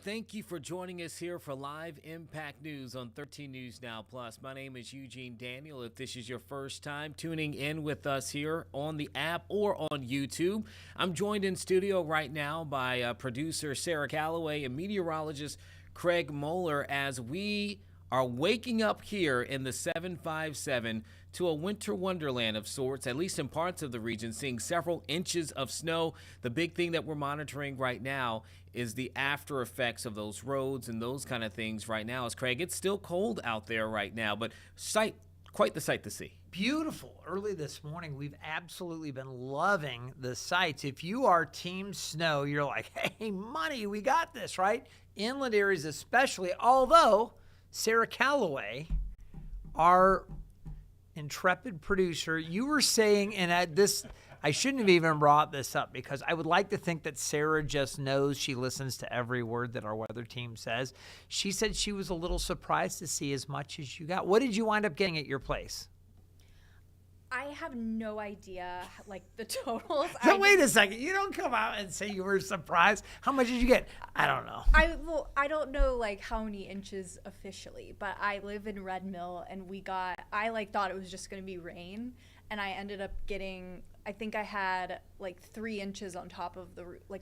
Thank you for joining us here for Live Impact News on 13 News Now Plus. My name is Eugene Daniel. If this is your first time tuning in with us here on the app or on YouTube, I'm joined in studio right now by producer Sarah Calloway and meteorologist Craig Moeller as we are waking up here in the 757 to a winter wonderland of sorts, at least in parts of the region, seeing several inches of snow. The big thing that we're monitoring right now is the after effects of those roads and those kind of things right now. As Craig, it's still cold out there right now, but quite the sight to see. Beautiful. Early this morning, we've absolutely been loving the sights. If you are Team Snow, you're like, hey, money, we got this, right? Inland areas especially, although Sarah Calloway, our intrepid producer, you were saying, and I shouldn't have even brought this up because I would like to think that Sarah just knows she listens to every word that our weather team says. She said she was a little surprised to see as much as you got. What did you wind up getting at your place? I have no idea, like, the totals. So wait a second. You don't come out and say you were surprised. How much did you get? I don't know. I don't know, like, how many inches officially, but I live in Red Mill, and I thought it was just going to be rain, and I ended up getting, I think I had, like, 3 inches on top of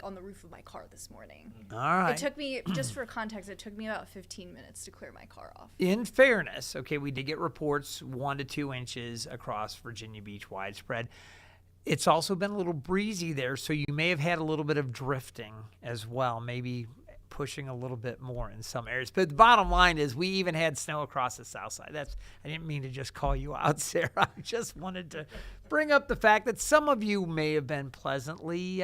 on the roof of my car this morning. All right. It took me, just for context, it took me about 15 minutes to clear my car off. In fairness, okay, we did get reports 1 to 2 inches across Virginia Beach widespread. It's also been a little breezy there, so you may have had a little bit of drifting as well, maybe pushing a little bit more in some areas. But the bottom line is we even had snow across the south side. I didn't mean to just call you out, Sarah. I just wanted to bring up the fact that some of you may have been pleasantly,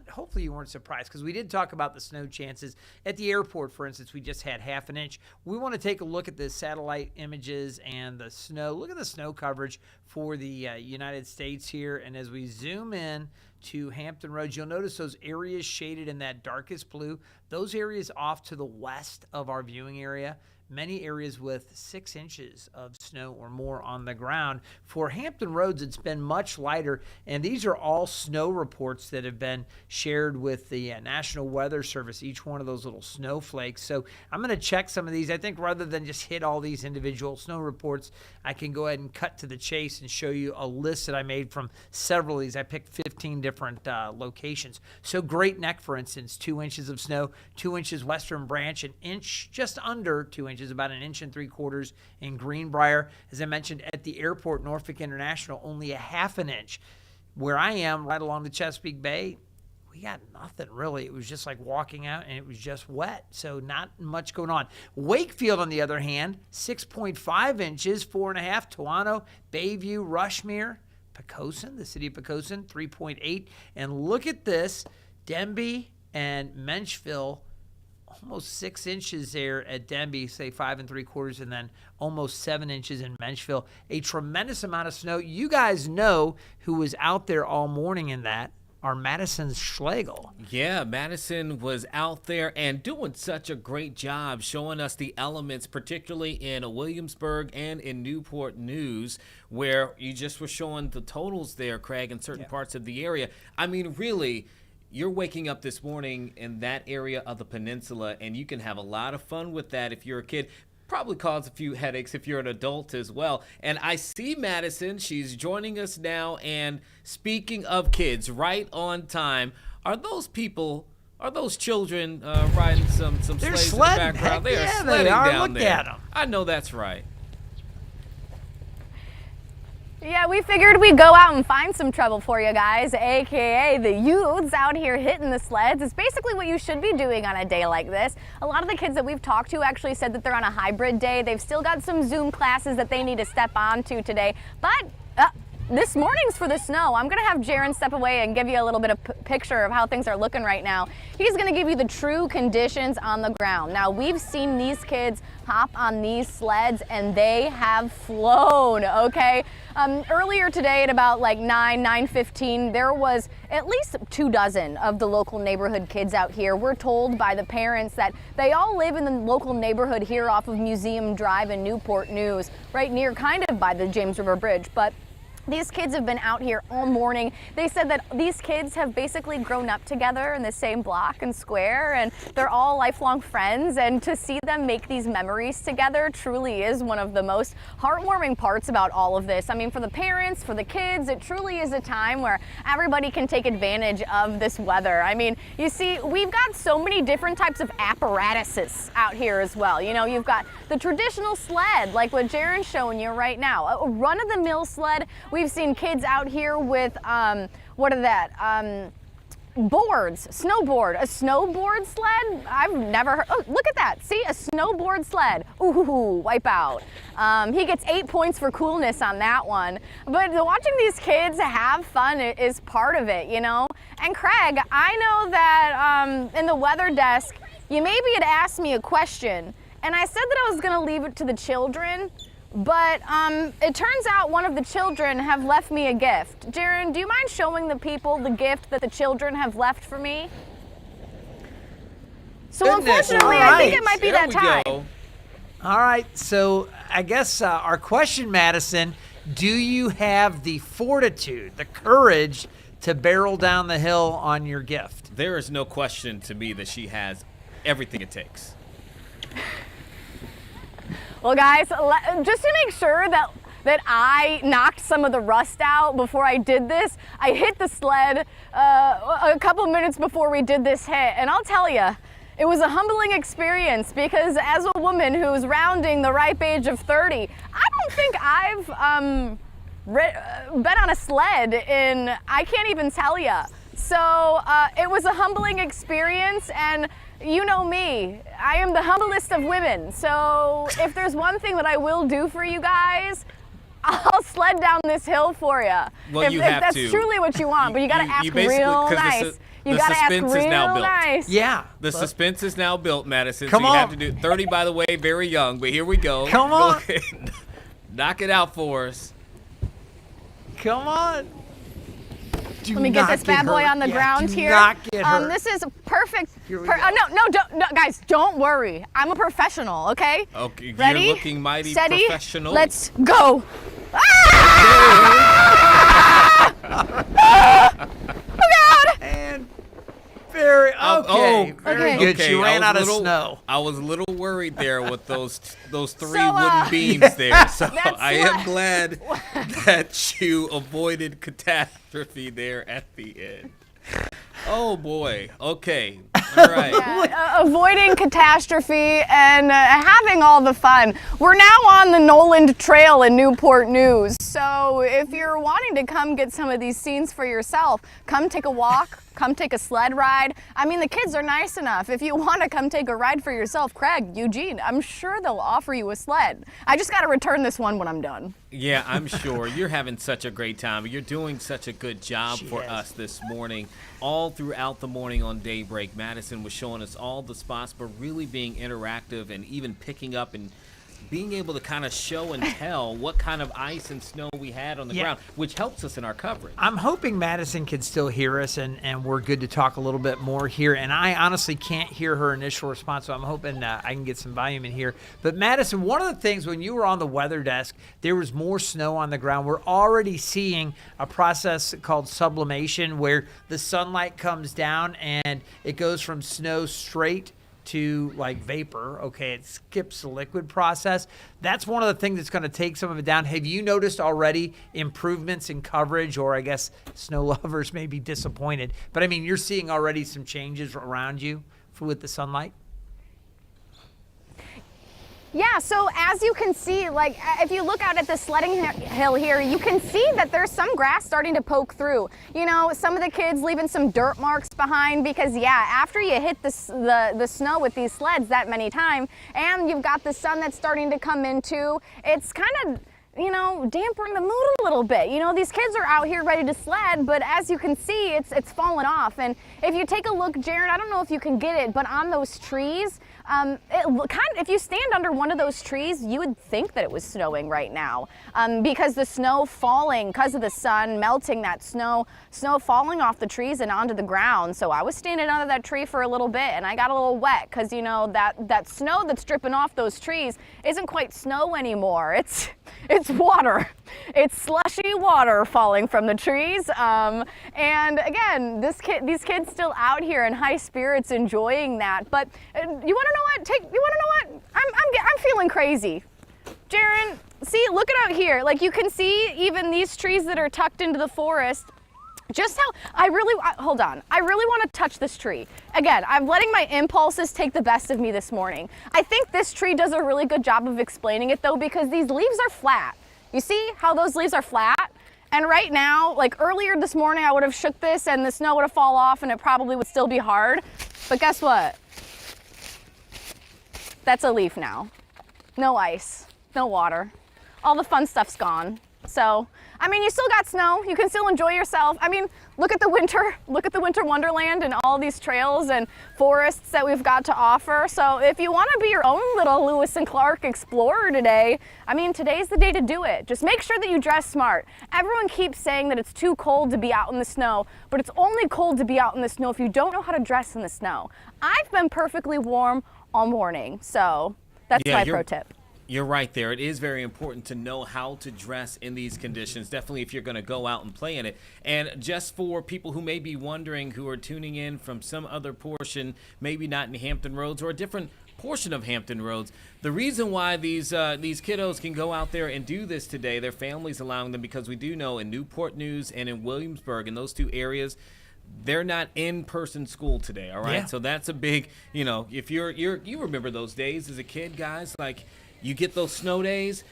hopefully you weren't surprised, because we did talk about the snow chances. At the airport, for instance, we just had half an inch. We want to take a look at the satellite images and the snow. Look at the snow coverage for the United States here. And as we zoom in to Hampton Roads, you'll notice those areas shaded in that darkest blue. Those areas off to the west of our viewing area. Many areas with 6 inches of snow or more on the ground. For Hampton Roads, it's been much lighter, and these are all snow reports that have been shared with the National Weather Service, each one of those little snowflakes. So I'm going to check some of these. I think rather than just hit all these individual snow reports, I can go ahead and cut to the chase and show you a list that I made from several of these. I picked 15 different locations. So Great Neck, for instance, 2 inches of snow, 2 inches Western Branch, an inch, just under 2 inches, about 1 3/4 inches in Greenbrier. As I mentioned, at the airport, Norfolk International, only 1/2 inch. Where I am, right along the Chesapeake Bay, we got nothing really. It was just like walking out, and it was just wet, so not much going on. Wakefield, on the other hand, 6.5 inches, 4.5. Toano, Bayview, Rushmere, Poquoson, the city of Poquoson, 3.8. And look at this, Denby and Menchville, almost 6 inches there at Denby, say 5 3/4, and then almost 7 inches in Menchville. A tremendous amount of snow. You guys know who was out there all morning in that. Our Madison Schlegel. Yeah, Madison was out there and doing such a great job showing us the elements, particularly in Williamsburg and in Newport News, where you just were showing the totals there, Craig, in certain parts of the area. I mean, really, you're waking up this morning in that area of the peninsula, and you can have a lot of fun with that if you're a kid. Probably cause a few headaches if you're an adult as well. And I see Madison. She's joining us now. And speaking of kids, right on time, are those children riding some sleighs in the background? They are sledding down there. Look at them. I know that's right. Yeah, we figured we'd go out and find some trouble for you guys, aka the youths out here hitting the sleds. It's basically what you should be doing on a day like this. A lot of the kids that we've talked to actually said that they're on a hybrid day. They've still got some Zoom classes that they need to step onto today, but this morning's for the snow. I'm gonna have Jaron step away and give you a little bit of picture of how things are looking right now. He's gonna give you the true conditions on the ground. Now, we've seen these kids hop on these sleds and they have flown, okay? Earlier today at about like 9:15, there was at least 24 of the local neighborhood kids out here. We're told by the parents that they all live in the local neighborhood here off of Museum Drive in Newport News, right near kind of by the James River Bridge. But These kids have been out here all morning. They said that these kids have basically grown up together in the same block and square, and they're all lifelong friends, and to see them make these memories together truly is one of the most heartwarming parts about all of this. I mean, for the parents, for the kids, it truly is a time where everybody can take advantage of this weather. I mean, you see, we've got so many different types of apparatuses out here as well. You know, you've got the traditional sled, like what Jaren's showing you right now, a run-of-the-mill sled. We've seen kids out here with, boards, snowboard, a snowboard sled. I've never heard, oh, look at that. See, a snowboard sled. Ooh, wipe out. He gets 8 points for coolness on that one. But watching these kids have fun is part of it, you know? And Craig, I know that in the weather desk, you maybe had asked me a question, and I said that I was gonna leave it to the children, but it turns out one of the children have left me a gift. Jaren, do you mind showing the people the gift that the children have left for me? So Goodness, unfortunately, I think it might be There that we time. go. All right, so I guess our question, Madison, do you have the fortitude, the courage to barrel down the hill on your gift? There is no question to me that she has everything it takes. Well, guys, just to make sure that I knocked some of the rust out before I did this, I hit the sled a couple minutes before we did this hit. And I'll tell you, it was a humbling experience because as a woman who's rounding the ripe age of 30, I don't think I've been on a sled in, I can't even tell you. So it was a humbling experience, and you know me, I am the humblest of women. So if there's one thing that I will do for you guys, I'll sled down this hill for you. Well, if, you if have that's to. truly what you want, but you gotta ask basically- real 'cause nice. You the gotta ask suspense is now real built. nice. Yeah. The suspense is now built, Madison. Come so you have on. to do 30, by the way, very young, but here we go. Come Go on. ahead. Knock it out for us. Come on. Let me get this bad boy on the ground here. Not get hurt. This is perfect. Here we go. No, guys, don't worry. I'm a professional, okay? Okay, Ready? you're looking mighty Steady? professional. Let's go. And very okay. Very Okay. good. She I ran was out of little- snow. I was a little worried there with those three So, wooden beams there. So that's I am what- glad that you avoided catastrophe there at the end. Oh boy. Okay. All right. Avoiding catastrophe and having all the fun. We're now on the Noland Trail in Newport News. So if you're wanting to come get some of these scenes for yourself, come take a walk, come take a sled ride. I mean, the kids are nice enough. If you want to come take a ride for yourself, Craig, Eugene, I'm sure they'll offer you a sled. I just got to return this one when I'm done. Yeah, I'm sure you're having such a great time. You're doing such a good job She for is. us this morning. All throughout the morning on Daybreak, Madison was showing us all the spots, but really being interactive and even picking up and being able to kind of show and tell what kind of ice and snow we had on the Yeah. ground, which helps us in our coverage. I'm hoping Madison can still hear us, and we're good to talk a little bit more here. And I honestly can't hear her initial response, so I'm hoping I can get some volume in here. But Madison, one of the things when you were on the weather desk, there was more snow on the ground. We're already seeing a process called sublimation, where the sunlight comes down and it goes from snow straight to like vapor. Okay, it skips the liquid process. That's one of the things that's going to take some of it down. Have you noticed already improvements in coverage? Or I guess snow lovers may be disappointed, but I mean, you're seeing already some changes around you with the sunlight. Yeah, so as you can see, like if you look out at the sledding hill here, you can see that there's some grass starting to poke through. You know, some of the kids leaving some dirt marks behind because yeah, after you hit the snow with these sleds that many times, and you've got the sun that's starting to come into, it's kind of, you know, dampening the mood a little bit. You know, these kids are out here ready to sled, but as you can see, it's fallen off. And if you take a look, Jared, I don't know if you can get it, but on those trees, If you stand under one of those trees, you would think that it was snowing right now, because the snow falling, because of the sun melting that snow falling off the trees and onto the ground. So I was standing under that tree for a little bit, and I got a little wet because that snow that's dripping off those trees isn't quite snow anymore. It's water. It's slushy water falling from the trees. And again, these kids still out here in high spirits enjoying that. But you want to know what? I'm feeling crazy. Jaron, see, look it out here. Like, you can see even these trees that are tucked into the forest. Just how hold on. I really want to touch this tree. Again, I'm letting my impulses take the best of me this morning. I think this tree does a really good job of explaining it though, because these leaves are flat. You see how those leaves are flat? And right now, like earlier this morning, I would have shook this and the snow would have fallen off and it probably would still be hard. But guess what? That's a leaf now. No ice, no water. All the fun stuff's gone. So, I mean, you still got snow. You can still enjoy yourself. I mean, look at the winter wonderland and all these trails and forests that we've got to offer. So if you want to be your own little Lewis and Clark explorer today, I mean, today's the day to do it. Just make sure that you dress smart. Everyone keeps saying that it's too cold to be out in the snow, but it's only cold to be out in the snow if you don't know how to dress in the snow. I've been perfectly warm all morning, so that's my pro tip. You're right there. It is very important to know how to dress in these conditions, definitely if you're going to go out and play in it. And just for people who may be wondering, who are tuning in from some other portion, maybe not in Hampton Roads or a different portion of Hampton Roads, the reason why these kiddos can go out there and do this today, their families allowing them, because we do know in Newport News and in Williamsburg, in those two areas, they're not in-person school today, all right? Yeah. So that's a big, if you remember those days as a kid, guys, like, you get those snow days,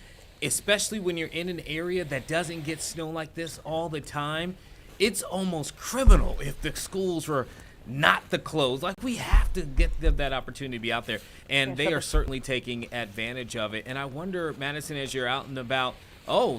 especially when you're in an area that doesn't get snow like this all the time. It's almost criminal if the schools were not the closed. Like, we have to get them that opportunity to be out there, and they are certainly taking advantage of it. And I wonder, Madison, as you're out and about,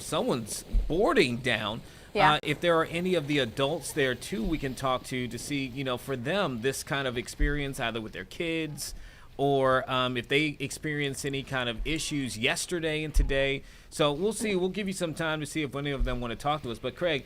someone's boarding down. Yeah. If there are any of the adults there, too, we can talk to see, for them, this kind of experience, either with their kids or if they experience any kind of issues yesterday and today. So we'll see. We'll give you some time to see if any of them want to talk to us. But, Craig,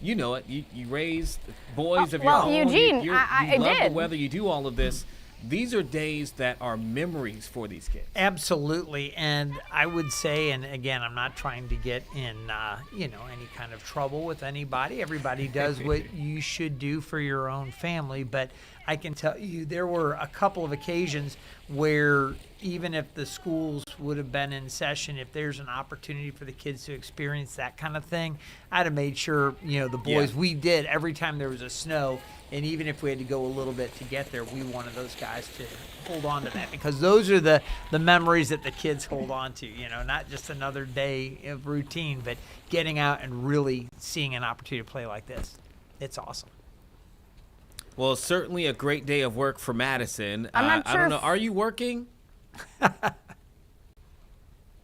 you know it. You raised boys of your own. Eugene, you I love did. the weather. You do all of this. These are days that are memories for these kids. Absolutely. And I would say, and again, I'm not trying to get in, any kind of trouble with anybody. Everybody does what you should do for your own family. But I can tell you there were a couple of occasions where even if the schools would have been in session, if there's an opportunity for the kids to experience that kind of thing, I'd have made sure, the boys, we did every time there was a snow. And even if we had to go a little bit to get there, we wanted those guys to hold on to that, because those are the memories that the kids hold on to, not just another day of routine, but getting out and really seeing an opportunity to play like this. It's awesome. Well, it's certainly a great day of work for Madison. I'm not sure. I don't know. Are you working?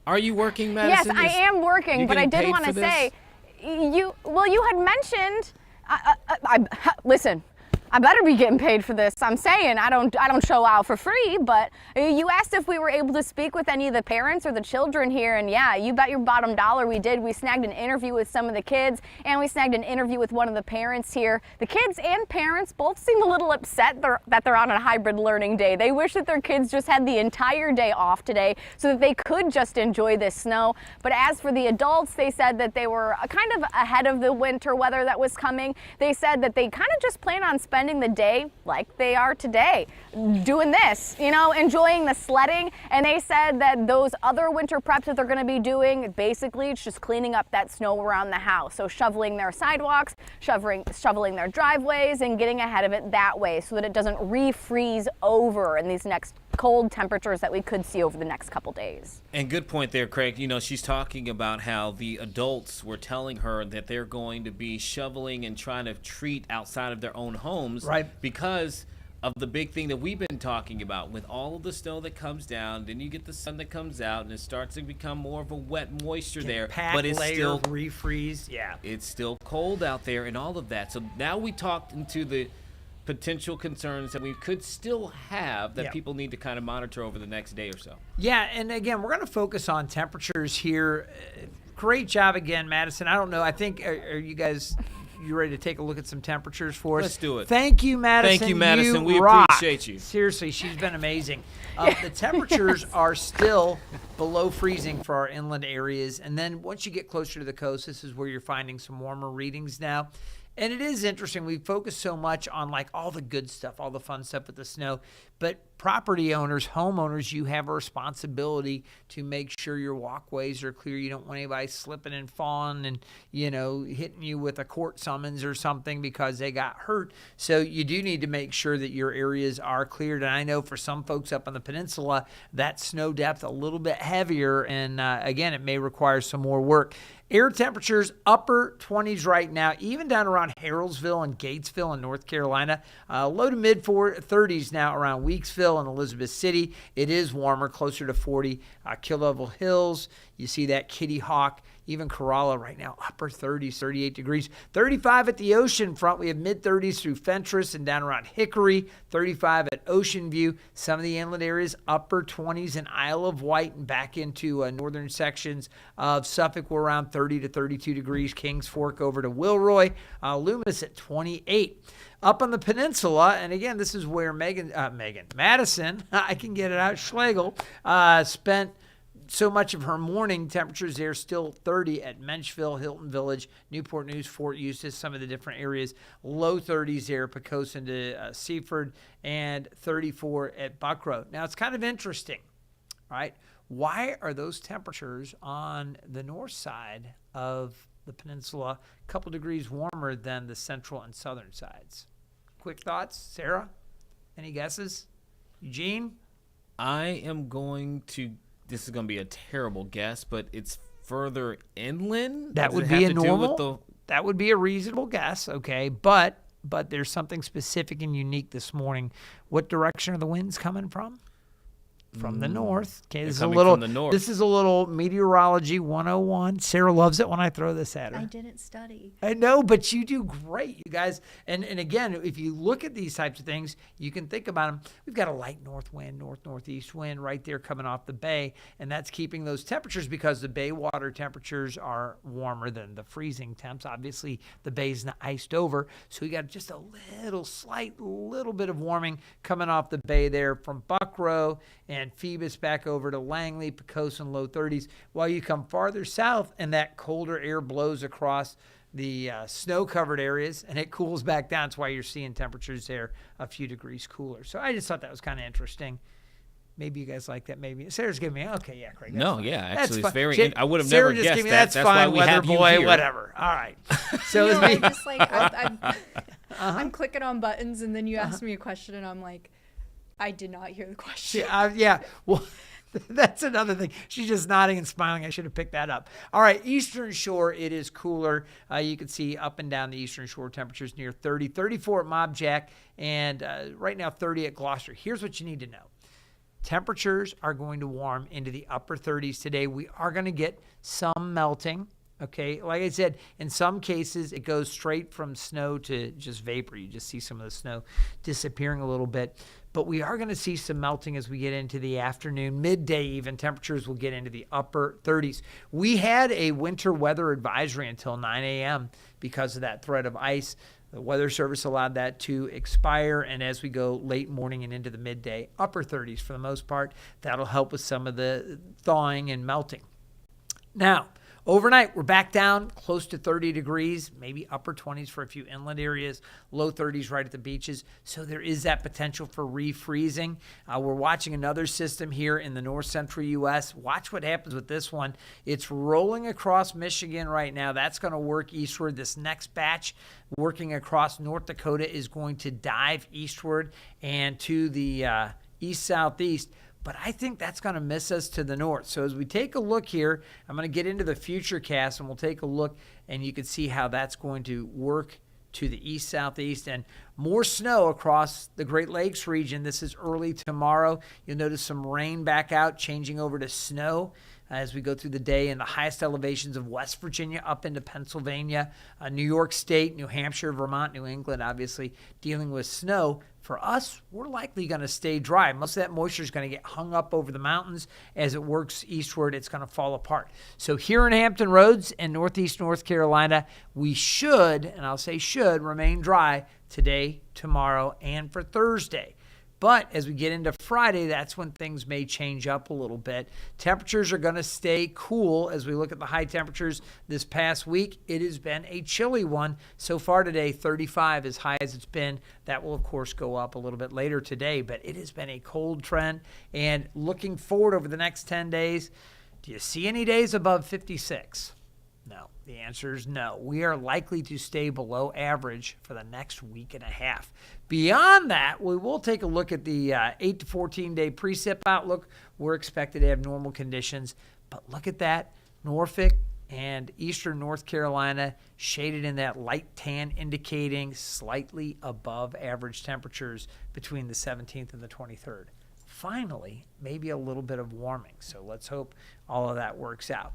Are you working, Madison? Yes, I am working, but I did want to say, you had mentioned, listen, I better be getting paid for this. I'm saying I don't show out for free, but you asked if we were able to speak with any of the parents or the children here, and yeah, you bet your bottom dollar we did. We snagged an interview with some of the kids, and we snagged an interview with one of the parents here. The kids and parents both seem a little upset that they're on a hybrid learning day. They wish that their kids just had the entire day off today so that they could just enjoy this snow. But as for the adults, they said that they were kind of ahead of the winter weather that was coming. They said that they kind of just plan on spending the day like they are today, doing this, enjoying the sledding. And they said that those other winter preps that they're going to be doing, basically it's just cleaning up that snow around the house. So shoveling their sidewalks, shoveling their driveways, and getting ahead of it that way so that it doesn't refreeze over in these next cold temperatures that we could see over the next couple days. And good point there, Craig. She's talking about how the adults were telling her that they're going to be shoveling and trying to treat outside of their own homes, right? Because of the big thing that we've been talking about with all of the snow that comes down, then you get the sun that comes out and it starts to become more of a wet moisture there, but it's still refreeze. Yeah, it's still cold out there and all of that. So now we talked into the potential concerns that we could still have that Yeah. people need to kind of monitor over the next day or so? Yeah, and again, we're going to focus on temperatures here. Great job again, Madison. I don't know. I think, are you guys, you ready to take a look at some temperatures for us? Let's do it. Thank you, Madison. Thank you, Madison. We rock. appreciate you. Seriously, she's been amazing. The temperatures are still below freezing for our inland areas. And then once you get closer to the coast, this is where you're finding some warmer readings now. And it is interesting. We focus so much on like all the good stuff, all the fun stuff with the snow. But property owners, homeowners, you have a responsibility to make sure your walkways are clear. You don't want anybody slipping and falling and, hitting you with a court summons or something because they got hurt. So you do need to make sure that your areas are cleared. And I know for some folks up on the peninsula, that snow depth a little bit heavier. And again, it may require some more work. Air temperatures upper 20s right now, even down around Harrodsville and Gatesville in North Carolina. Low to mid 30s now around Weeksville and Elizabeth City. It is warmer, closer to 40. Kill Level Hills, you see that Kitty Hawk. Even Corolla right now, upper 30s, 38 degrees. 35 at the ocean front. We have mid-30s through Fentress and down around Hickory. 35 at Ocean View. Some of the inland areas, upper 20s in Isle of Wight and back into northern sections of Suffolk. We're around 30 to 32 degrees. Kings Fork over to Wilroy. Loomis at 28. Up on the peninsula, and again, this is where Madison, I can get it out, Schlegel, spent so much of her morning. Temperatures there still 30 at Menchville, Hilton Village, Newport News, Fort Eustis, some of the different areas. Low 30s there, Pocosin to Seaford, and 34 at Buckrow. Now, it's kind of interesting, right? Why are those temperatures on the north side of the peninsula a couple degrees warmer than the central and southern sides? Quick thoughts, Sarah? Any guesses? Eugene? I am going to, this is going to be a terrible guess, but it's further inland. That Does would it be have a to do with normal. That would be a reasonable guess, okay? But there's something specific and unique this morning. What direction are the winds coming from? From the north. Okay, this is coming a little. from the north. This is a little meteorology 101. Sarah loves it when I throw this at her. I didn't study. I know, but you do great, you guys. And again, if you look at these types of things, you can think about them. We've got a light north wind, northeast wind right there coming off the bay, and that's keeping those temperatures because the bay water temperatures are warmer than the freezing temps. Obviously, the bay's not iced over, so we got just a little bit of warming coming off the bay there from Buckrow and Phoebus back over to Langley, Pocosin, low 30s. While you come farther south and that colder air blows across the snow-covered areas and it cools back down. That's why you're seeing temperatures there a few degrees cooler. So I just thought that was kind of interesting. Maybe you guys like that. Maybe Sarah's giving me, okay, yeah, Craig. No, fine. yeah, That's actually, it's fine. very. I would have Sarah never just guessed gave me, that. That's why fine, we weather have you boy, here. whatever. All right. So No, it's I just like Uh-huh. I'm clicking on buttons, and then you asked me a question, and I'm like, I did not hear the question. yeah. Well, that's another thing. She's just nodding and smiling. I should have picked that up. All right, Eastern Shore, it is cooler. You can see up and down the Eastern Shore temperatures near 30, 34 at Mob Jack, and right now 30 at Gloucester. Here's what you need to know. Temperatures are going to warm into the upper 30s today. We are going to get some melting. Okay, like I said, in some cases, it goes straight from snow to just vapor. You just see some of the snow disappearing a little bit. But we are going to see some melting as we get into the afternoon, midday even. Temperatures will get into the upper 30s. We had a winter weather advisory until 9 a.m. because of that threat of ice. The Weather Service allowed that to expire, and as we go late morning and into the midday, upper 30s for the most part. That'll help with some of the thawing and melting. Now, overnight, we're back down close to 30 degrees, maybe upper 20s for a few inland areas, low 30s right at the beaches. So there is that potential for refreezing. We're watching another system here in the north central U.S. Watch what happens with this one. It's rolling across Michigan right now. That's going to work eastward. This next batch working across North Dakota is going to dive eastward and to the east-southeast. But I think that's going to miss us to the north. So as we take a look here, I'm going to get into the future cast, and we'll take a look, and you can see how that's going to work to the east-southeast. And more snow across the Great Lakes region. This is early tomorrow. You'll notice some rain back out, changing over to snow. as we go through the day in the highest elevations of West Virginia up into Pennsylvania, New York State, New Hampshire, Vermont, New England, obviously dealing with snow. For us, we're likely going to stay dry. Most of that moisture is going to get hung up over the mountains. As it works eastward, it's going to fall apart. So here in Hampton Roads and Northeast North Carolina, we should, and I'll say should, remain dry today, tomorrow, and for Thursday. But as we get into Friday, that's when things may change up a little bit. Temperatures are going to stay cool as we look at the high temperatures this past week. It has been a chilly one. So far today, 35 as high as it's been. That will, of course, go up a little bit later today, but it has been a cold trend. And looking forward over the next 10 days, do you see any days above 56? No. The answer is no. We are likely to stay below average for the next week and a half. Beyond that, we will take a look at the 8 to 14-day precip outlook. We're expected to have normal conditions. But look at that. Norfolk and eastern North Carolina shaded in that light tan, indicating slightly above average temperatures between the 17th and the 23rd. Finally, maybe a little bit of warming. So let's hope all of that works out.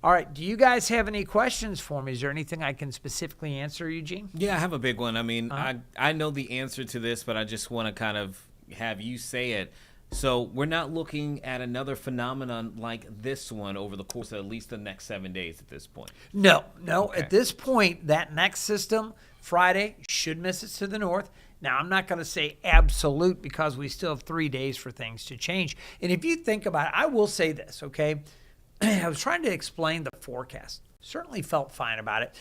All right. Do you guys have any questions for me? Is there anything I can specifically answer, Eugene? Yeah, I have a big one. I mean, I know the answer to this, but I just want to kind of have you say it. So we're not looking at another phenomenon like this one over the course of at least the next 7 days at this point. No. Okay. At this point, that next system, Friday, should miss us to the north. Now, I'm not going to say absolute because we still have 3 days for things to change. And if you think about it, I will say this, okay? I was trying to explain the forecast. Certainly felt fine about it.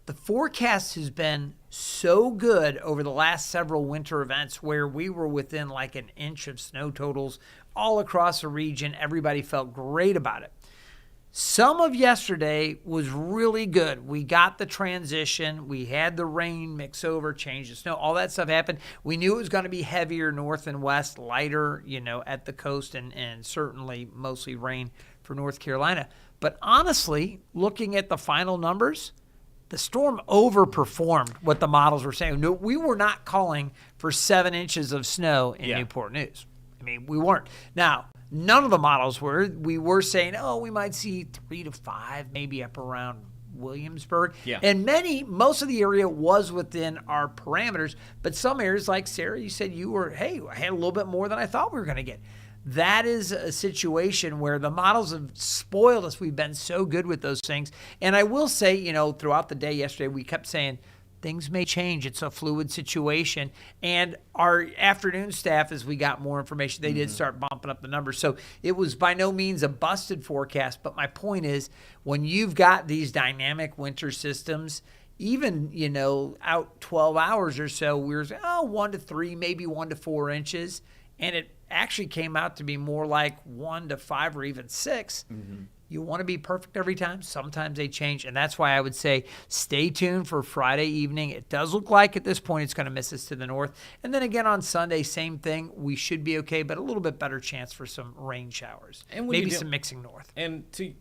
The forecast has been so good over the last several winter events where we were within like an inch of snow totals all across the region. Everybody felt great about it. Some of yesterday was really good. We got the transition. We had the rain mix over, change the snow. All that stuff happened. We knew it was going to be heavier north and west, lighter, at the coast, and certainly mostly rain for North Carolina. But honestly, looking at the final numbers, the storm overperformed what the models were saying. No, we were not calling for 7 inches of snow in Newport News. I mean, we weren't. Now, none of the models were. We were saying, we might see 3 to 5, maybe up around Williamsburg. Yeah. And most of the area was within our parameters. But some areas, like Sarah, you said I had a little bit more than I thought we were going to get. That is a situation where the models have spoiled us. We've been so good with those things. And I will say, throughout the day yesterday, we kept saying, things may change. It's a fluid situation. And our afternoon staff, as we got more information, they did start bumping up the numbers. So it was by no means a busted forecast. But my point is, when you've got these dynamic winter systems, even, out 12 hours or so, we were saying, 1 to 3, maybe 1 to 4 inches. And it actually came out to be more like 1 to 5 or even 6. You want to be perfect every time. Sometimes they change. And that's why I would say stay tuned for Friday evening. It does look like at this point it's going to miss us to the north. And then again on Sunday, same thing. We should be okay, but a little bit better chance for some rain showers. And maybe some mixing north. And to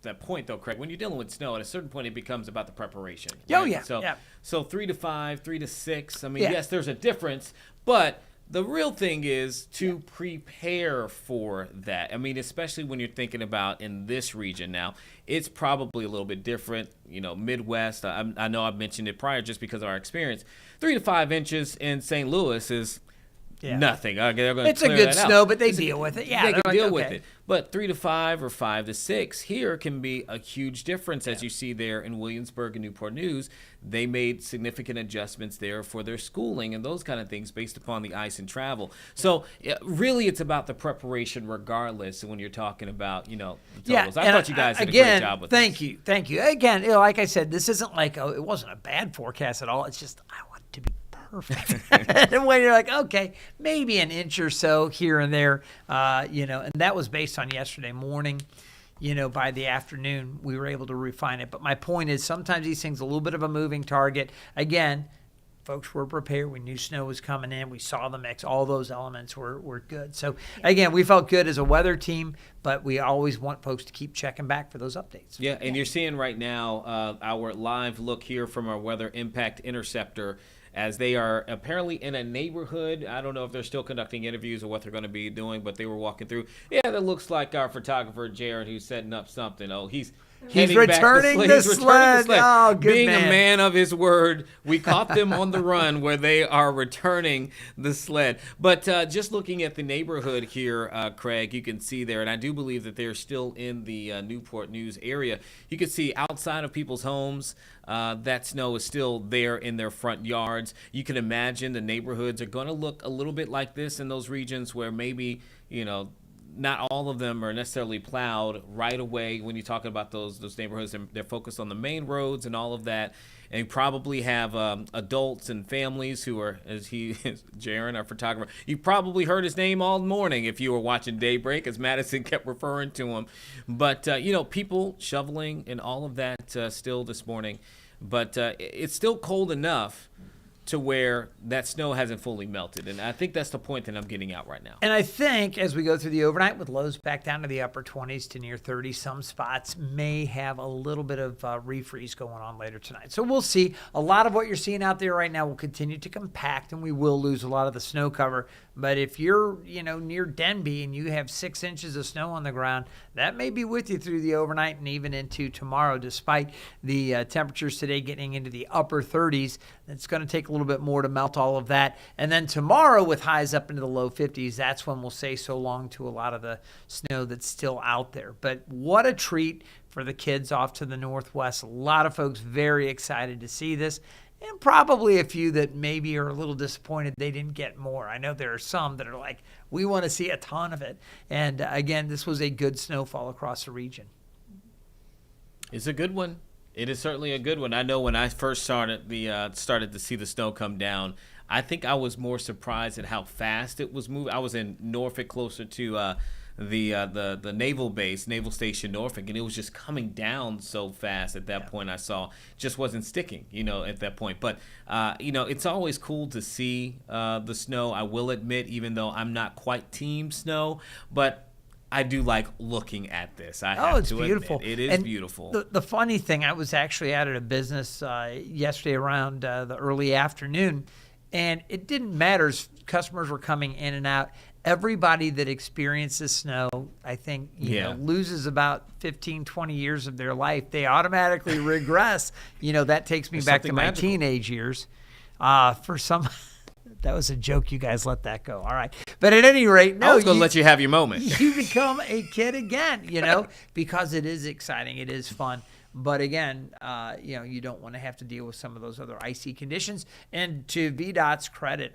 that point, though, Craig, when you're dealing with snow, at a certain point it becomes about the preparation. Right? Oh, yeah. So 3 to 5, 3 to 6. I mean, yes, there's a difference, but the real thing is to prepare for that. I mean, especially when you're thinking about in this region now, it's probably a little bit different. Midwest, I know I've mentioned it prior just because of our experience. 3 to 5 inches in St. Louis is nothing. It's a good snow, but they deal with it. Yeah, they can deal with it. But 3 to 5 or 5 to 6 here can be a huge difference, as you see there in Williamsburg and Newport News. They made significant adjustments there for their schooling and those kind of things based upon the ice and travel. So really, it's about the preparation, regardless. When you're talking about the totals, I thought you guys did a great job with this. Thank you. Again, like I said, this isn't like it wasn't a bad forecast at all. It's just I want to be perfect. And when you're like, okay, maybe an inch or so here and there, and that was based on yesterday morning. By the afternoon, we were able to refine it. But my point is sometimes these things are a little bit of a moving target. Again, folks were prepared. We knew snow was coming in. We saw the mix. All those elements were good. So, again, we felt good as a weather team, but we always want folks to keep checking back for those updates. Yeah, and you're seeing right now our live look here from our Weather Impact Interceptor. as they are apparently in a neighborhood. I don't know if they're still conducting interviews or what they're going to be doing, but they were walking through. Yeah, that looks like our photographer, Jared, who's setting up something. Oh, he's returning the sled. Oh, good Being man. a man of his word, we caught them on the run where they are returning the sled. But just looking at the neighborhood here, Craig, you can see there, and I do believe that they're still in the Newport News area. You can see outside of people's homes, that snow is still there in their front yards. You can imagine the neighborhoods are going to look a little bit like this in those regions where maybe, not all of them are necessarily plowed right away. When you're talking about those neighborhoods, they're focused on the main roads and all of that. And you probably have adults and families who are, as Jaron, our photographer, you probably heard his name all morning if you were watching Daybreak, as Madison kept referring to him. But, people shoveling and all of that still this morning. But it's still cold enough to where that snow hasn't fully melted. And I think that's the point that I'm getting out right now. And I think as we go through the overnight with lows back down to the upper 20s to near 30, some spots may have a little bit of refreeze going on later tonight. So we'll see. A lot of what you're seeing out there right now will continue to compact, and we will lose a lot of the snow cover. But if you're, near Denby and you have 6 inches of snow on the ground, that may be with you through the overnight and even into tomorrow, despite the temperatures today getting into the upper 30s. It's going to take a little bit more to melt all of that. And then tomorrow with highs up into the low 50s, that's when we'll say so long to a lot of the snow that's still out there. But what a treat for the kids off to the northwest. A lot of folks very excited to see this. And probably a few that maybe are a little disappointed they didn't get more. I know there are some that are like, we want to see a ton of it. And again, this was a good snowfall across the region. It's a good one. It is certainly a good one. I know when I first started to see the snow come down, I think I was more surprised at how fast it was moving. I was in Norfolk, closer to the naval base, Naval Station Norfolk, and it was just coming down so fast at that point. I saw just wasn't sticking, at that point. But it's always cool to see the snow. I will admit, even though I'm not quite team snow, but I do like looking at this. It's beautiful. Admit. It is beautiful. The funny thing, I was actually out at a business yesterday around the early afternoon, and it didn't matter as customers were coming in and out. Everybody that experiences snow, I think, loses about 15, 20 years of their life. They automatically regress. That takes me back to my teenage years. For some, that was a joke. You guys let that go. All right. But at any rate, no. I was going to let you have your moment. You become a kid again, because it is exciting. It is fun. But again, you don't want to have to deal with some of those other icy conditions. And to VDOT's credit,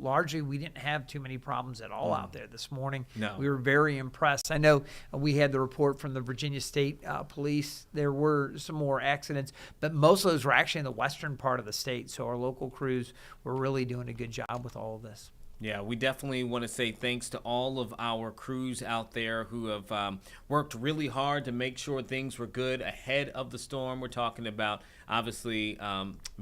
largely we didn't have too many problems at all out there this morning. No. We were very impressed. I know we had the report from the Virginia State Police. There were some more accidents, but most of those were actually in the western part of the state. So our local crews were really doing a good job with all of this. Yeah, we definitely want to say thanks to all of our crews out there who have worked really hard to make sure things were good ahead of the storm. We're talking about, obviously,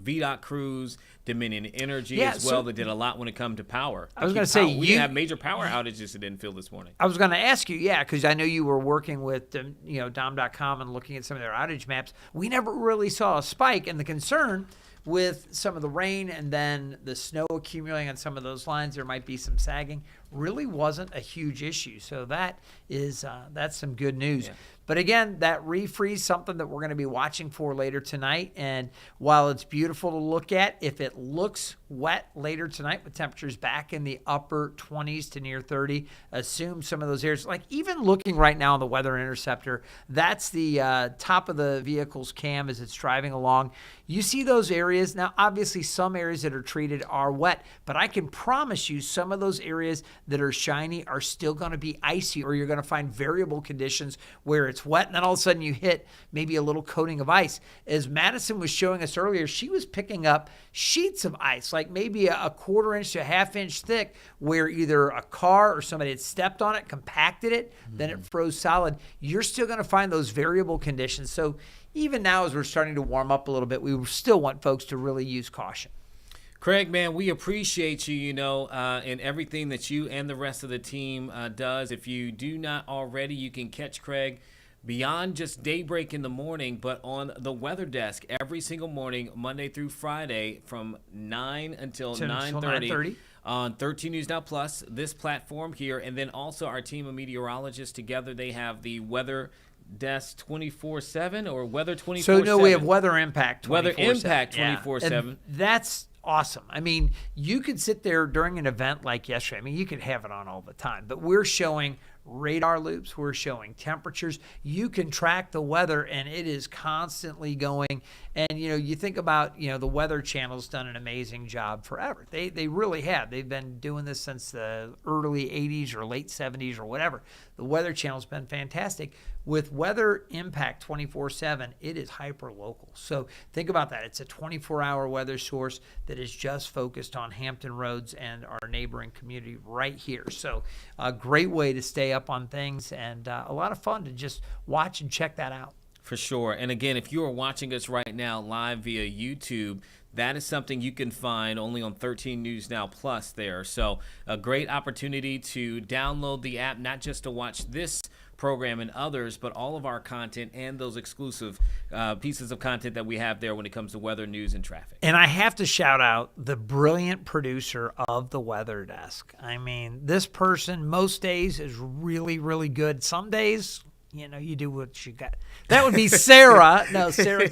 VDOT crews, Dominion Energy as well. They did a lot when it comes to power. I was going to say, we didn't have major power outages that didn't feel this morning. I was going to ask you, because I know you were working with Dom.com and looking at some of their outage maps. We never really saw a spike, and the concern with some of the rain and then the snow accumulating on some of those lines, there might be some sagging, really wasn't a huge issue. So that is that's some good news. Yeah. But again, that refreeze, something that we're going to be watching for later tonight. And while it's beautiful to look at, if it looks wet later tonight with temperatures back in the upper 20s to near 30, assume some of those areas, like even looking right now on the Weather Interceptor, that's the top of the vehicle's cam as it's driving along. You see those areas. Now, obviously, some areas that are treated are wet, but I can promise you some of those areas that are shiny are still going to be icy, or you're going to find variable conditions where it's wet, and then all of a sudden you hit maybe a little coating of ice. As Madison was showing us earlier, she was picking up sheets of ice, like maybe a quarter inch to a half inch thick, where either a car or somebody had stepped on it, compacted it, then it froze solid. You're still going to find those variable conditions. So even now, as we're starting to warm up a little bit, we still want folks to really use caution. Craig, man, we appreciate you, and everything that you and the rest of the team does. If you do not already, you can catch Craig beyond just daybreak in the morning, but on the weather desk every single morning, Monday through Friday, from 9 until 9:30 on 13 News Now Plus, this platform here, and then also our team of meteorologists together. They have the weather desk 24/7 or weather 24/7. So no, we have Weather Impact 24/7. Weather Impact 24/7. And that's awesome. I mean, you could sit there during an event like yesterday. I mean, you could have it on all the time, but we're showing radar loops, we're showing temperatures. You can track the weather, and it is constantly going. And you think about the Weather Channel's done an amazing job forever. They really have. They've been doing this since the early 80s or late 70s or whatever. The Weather Channel's been fantastic. With Weather Impact 24/7, it is hyper local. So think about that. It's a 24-hour weather source that is just focused on Hampton Roads and our neighboring community right here. So a great way to stay up on things, and a lot of fun to just watch and check that out. For sure. And again, if you are watching us right now live via YouTube, that is something you can find only on 13 News Now Plus there. So a great opportunity to download the app, not just to watch this program and others, but all of our content and those exclusive pieces of content that we have there when it comes to weather, news, and traffic. And I have to shout out the brilliant producer of the Weather Desk. I mean, this person most days is really, really good. Some days, you do what you got. That would be Sarah. No, Sarah.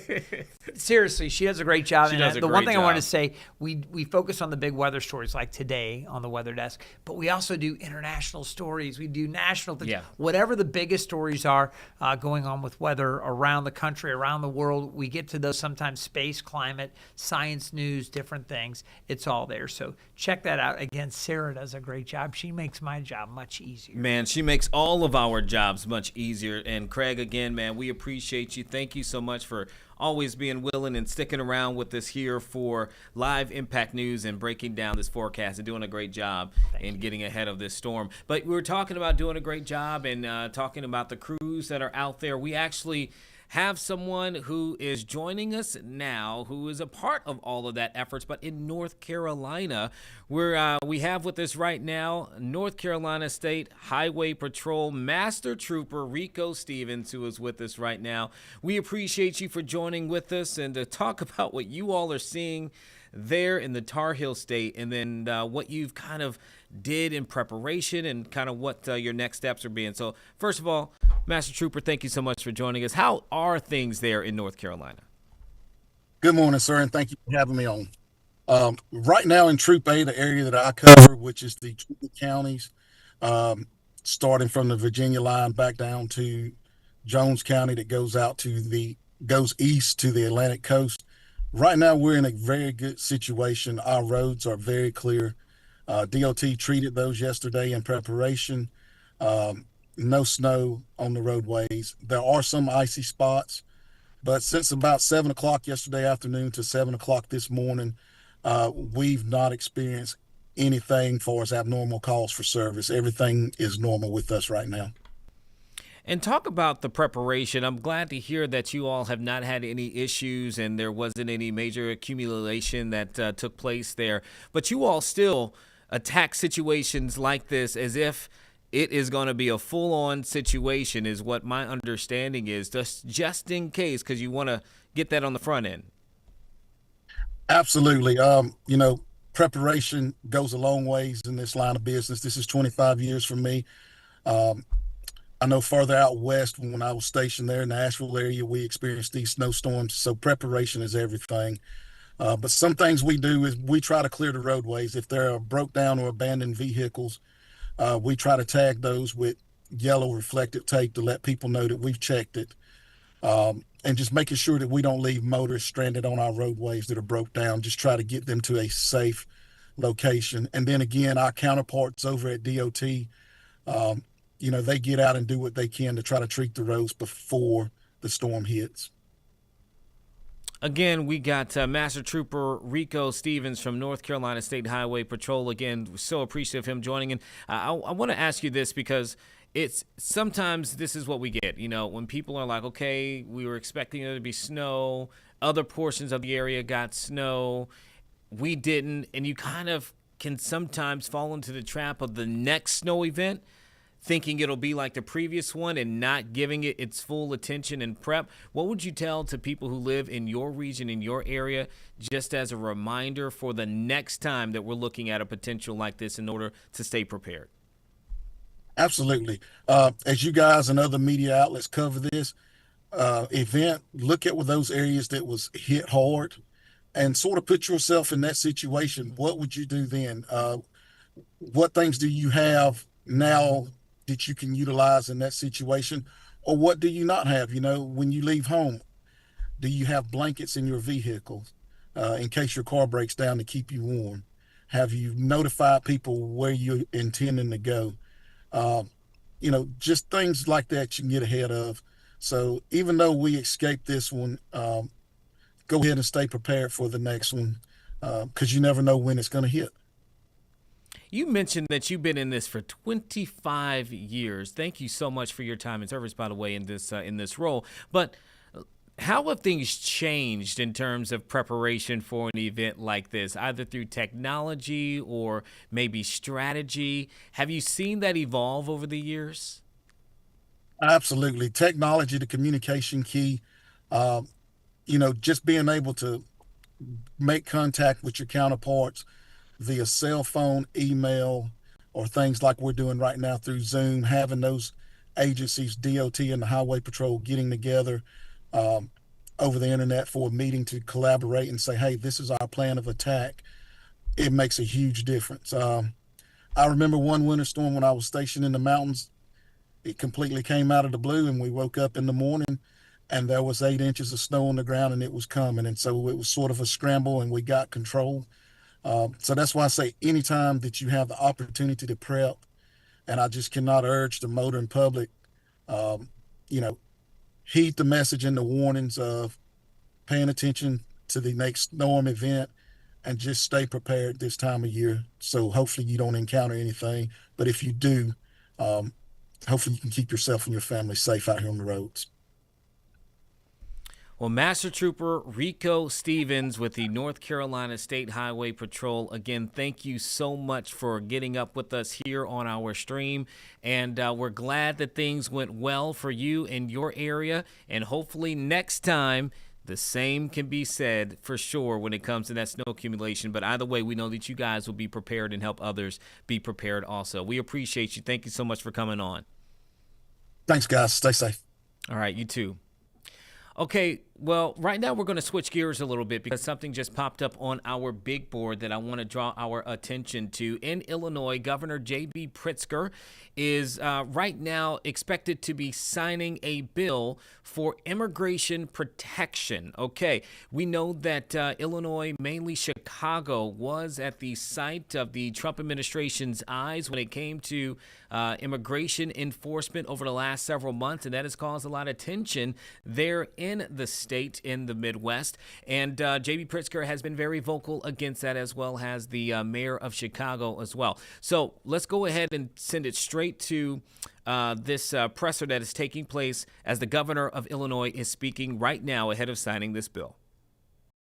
Seriously, she does a great job. She does a the great one thing job. I want to say, we focus on the big weather stories like today on the Weather Desk, but we also do international stories. We do national things. Yeah. Whatever the biggest stories are going on with weather around the country, around the world, we get to those sometimes space, climate, science news, different things. It's all there. So check that out. Again, Sarah does a great job. She makes my job much easier. Man, she makes all of our jobs much easier. And Craig, again, man, we appreciate you. Thank you so much for always being willing and sticking around with us here for live Impact News and breaking down this forecast and doing a great job in getting ahead of this storm. But we were talking about doing a great job and talking about the crews that are out there. We actually have someone who is joining us now who is a part of all of that efforts, but in North Carolina, where we have with us right now North Carolina State Highway Patrol Master Trooper Rico Stevens, who is with us right now. We appreciate you for joining with us and to talk about what you all are seeing there in the Tar Heel State, and then what you've kind of did in preparation and kind of what your next steps are being. So first of all, Master Trooper, thank you so much for joining us. How are things there in North Carolina? Good morning, sir, and thank you for having me on. Right now in Troop A, the area that I cover, which is the Troop counties, starting from the Virginia line back down to Jones County that goes east to the Atlantic coast. Right now, we're in a very good situation. Our roads are very clear. DOT treated those yesterday in preparation. No snow on the roadways. There are some icy spots, but since about 7 o'clock yesterday afternoon to 7 o'clock this morning, we've not experienced anything for as abnormal calls for service. Everything is normal with us right now. And talk about the preparation. I'm glad to hear that you all have not had any issues and there wasn't any major accumulation that took place there. But you all still attack situations like this as if it is going to be a full-on situation is what my understanding is, just in case, because you want to get that on the front end. Absolutely. Preparation goes a long ways in this line of business. This is 25 years for me. I know further out west, when I was stationed there in the Asheville area, we experienced these snowstorms. So preparation is everything. But some things we do is we try to clear the roadways. If there are broke down or abandoned vehicles, we try to tag those with yellow reflective tape to let people know that we've checked it. And just making sure that we don't leave motorists stranded on our roadways that are broke down. Just try to get them to a safe location. And then again, our counterparts over at DOT, they get out and do what they can to try to treat the roads before the storm hits. Again, we got Master Trooper Rico Stevens from North Carolina State Highway Patrol. Again, we're so appreciative of him joining in. I want to ask you this because it's sometimes this is what we get. When people are like, okay, we were expecting there to be snow. Other portions of the area got snow. We didn't. And you kind of can sometimes fall into the trap of the next snow event. thinking it'll be like the previous one and not giving it its full attention and prep. What would you tell to people who live in your region, in your area, just as a reminder for the next time that we're looking at a potential like this in order to stay prepared? Absolutely. As you guys and other media outlets cover this event, look at those areas that was hit hard and sort of put yourself in that situation. What would you do then? What things do you have now that you can utilize in that situation? Or what do you not have? When you leave home, do you have blankets in your vehicle in case your car breaks down to keep you warm? Have you notified people where you're intending to go? Just things like that you can get ahead of. So even though we escaped this one, go ahead and stay prepared for the next one, because you never know when it's going to hit. You mentioned that you've been in this for 25 years. Thank you so much for your time and service, by the way, in this role. But how have things changed in terms of preparation for an event like this, either through technology or maybe strategy? Have you seen that evolve over the years? Absolutely. Technology, the communication key, just being able to make contact with your counterparts via cell phone, email, or things like we're doing right now through Zoom, having those agencies, DOT and the Highway Patrol, getting together over the internet for a meeting to collaborate and say, hey, this is our plan of attack. It makes a huge difference. I remember one winter storm when I was stationed in the mountains. It completely came out of the blue, and we woke up in the morning and there was 8 inches of snow on the ground, and it was coming. And so it was sort of a scramble, and we got control. So that's why I say anytime that you have the opportunity to prep, and I just cannot urge the motoring public, heed the message and the warnings of paying attention to the next storm event, and just stay prepared this time of year. So hopefully you don't encounter anything, but if you do, hopefully you can keep yourself and your family safe out here on the roads. Well, Master Trooper Rico Stevens with the North Carolina State Highway Patrol, again, thank you so much for getting up with us here on our stream. And we're glad that things went well for you in your area. And hopefully next time, the same can be said for sure when it comes to that snow accumulation. But either way, we know that you guys will be prepared and help others be prepared also. We appreciate you. Thank you so much for coming on. Thanks, guys. Stay safe. All right, you too. Okay, well, right now we're going to switch gears a little bit because something just popped up on our big board that I want to draw our attention to. In Illinois, Governor J.B. Pritzker is right now expected to be signing a bill for immigration protection. Okay, we know that Illinois, mainly Chicago, was at the site of the Trump administration's eyes when it came to immigration enforcement over the last several months, and that has caused a lot of tension there in the state, in the Midwest. And J.B. Pritzker has been very vocal against that, as well as the mayor of Chicago as well. So let's go ahead and send it straight to this presser that is taking place as the governor of Illinois is speaking right now ahead of signing this bill.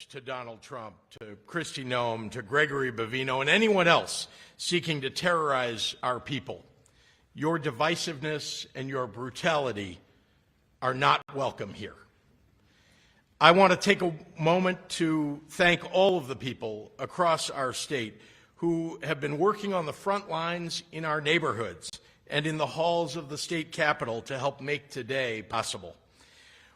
To Donald Trump, to Kristi Noem, to Gregory Bavino, and anyone else seeking to terrorize our people, your divisiveness and your brutality are not welcome here. I want to take a moment to thank all of the people across our state who have been working on the front lines in our neighborhoods and in the halls of the state capitol to help make today possible.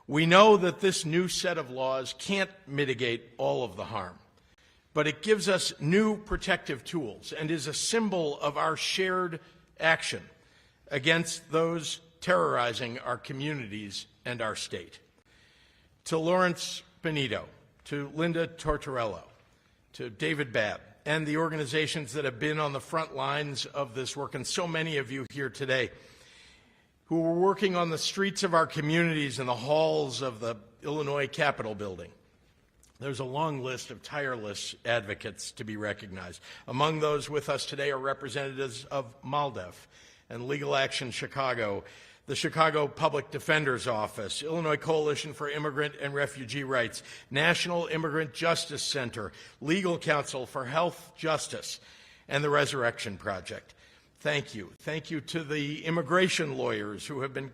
We know that this new set of laws can't mitigate all of the harm, but it gives us new protective tools and is a symbol of our shared action against those terrorizing our communities and our state. To Lawrence Benito, to Linda Tortorello, to David Babb, and the organizations that have been on the front lines of this work, and so many of you here today who were working on the streets of our communities and the halls of the Illinois Capitol building. There's a long list of tireless advocates to be recognized. Among those with us today are representatives of MALDEF and Legal Action Chicago, the Chicago Public Defender's Office, Illinois Coalition for Immigrant and Refugee Rights, National Immigrant Justice Center, Legal Counsel for Health Justice, and the Resurrection Project. Thank you. Thank you to the immigration lawyers who have been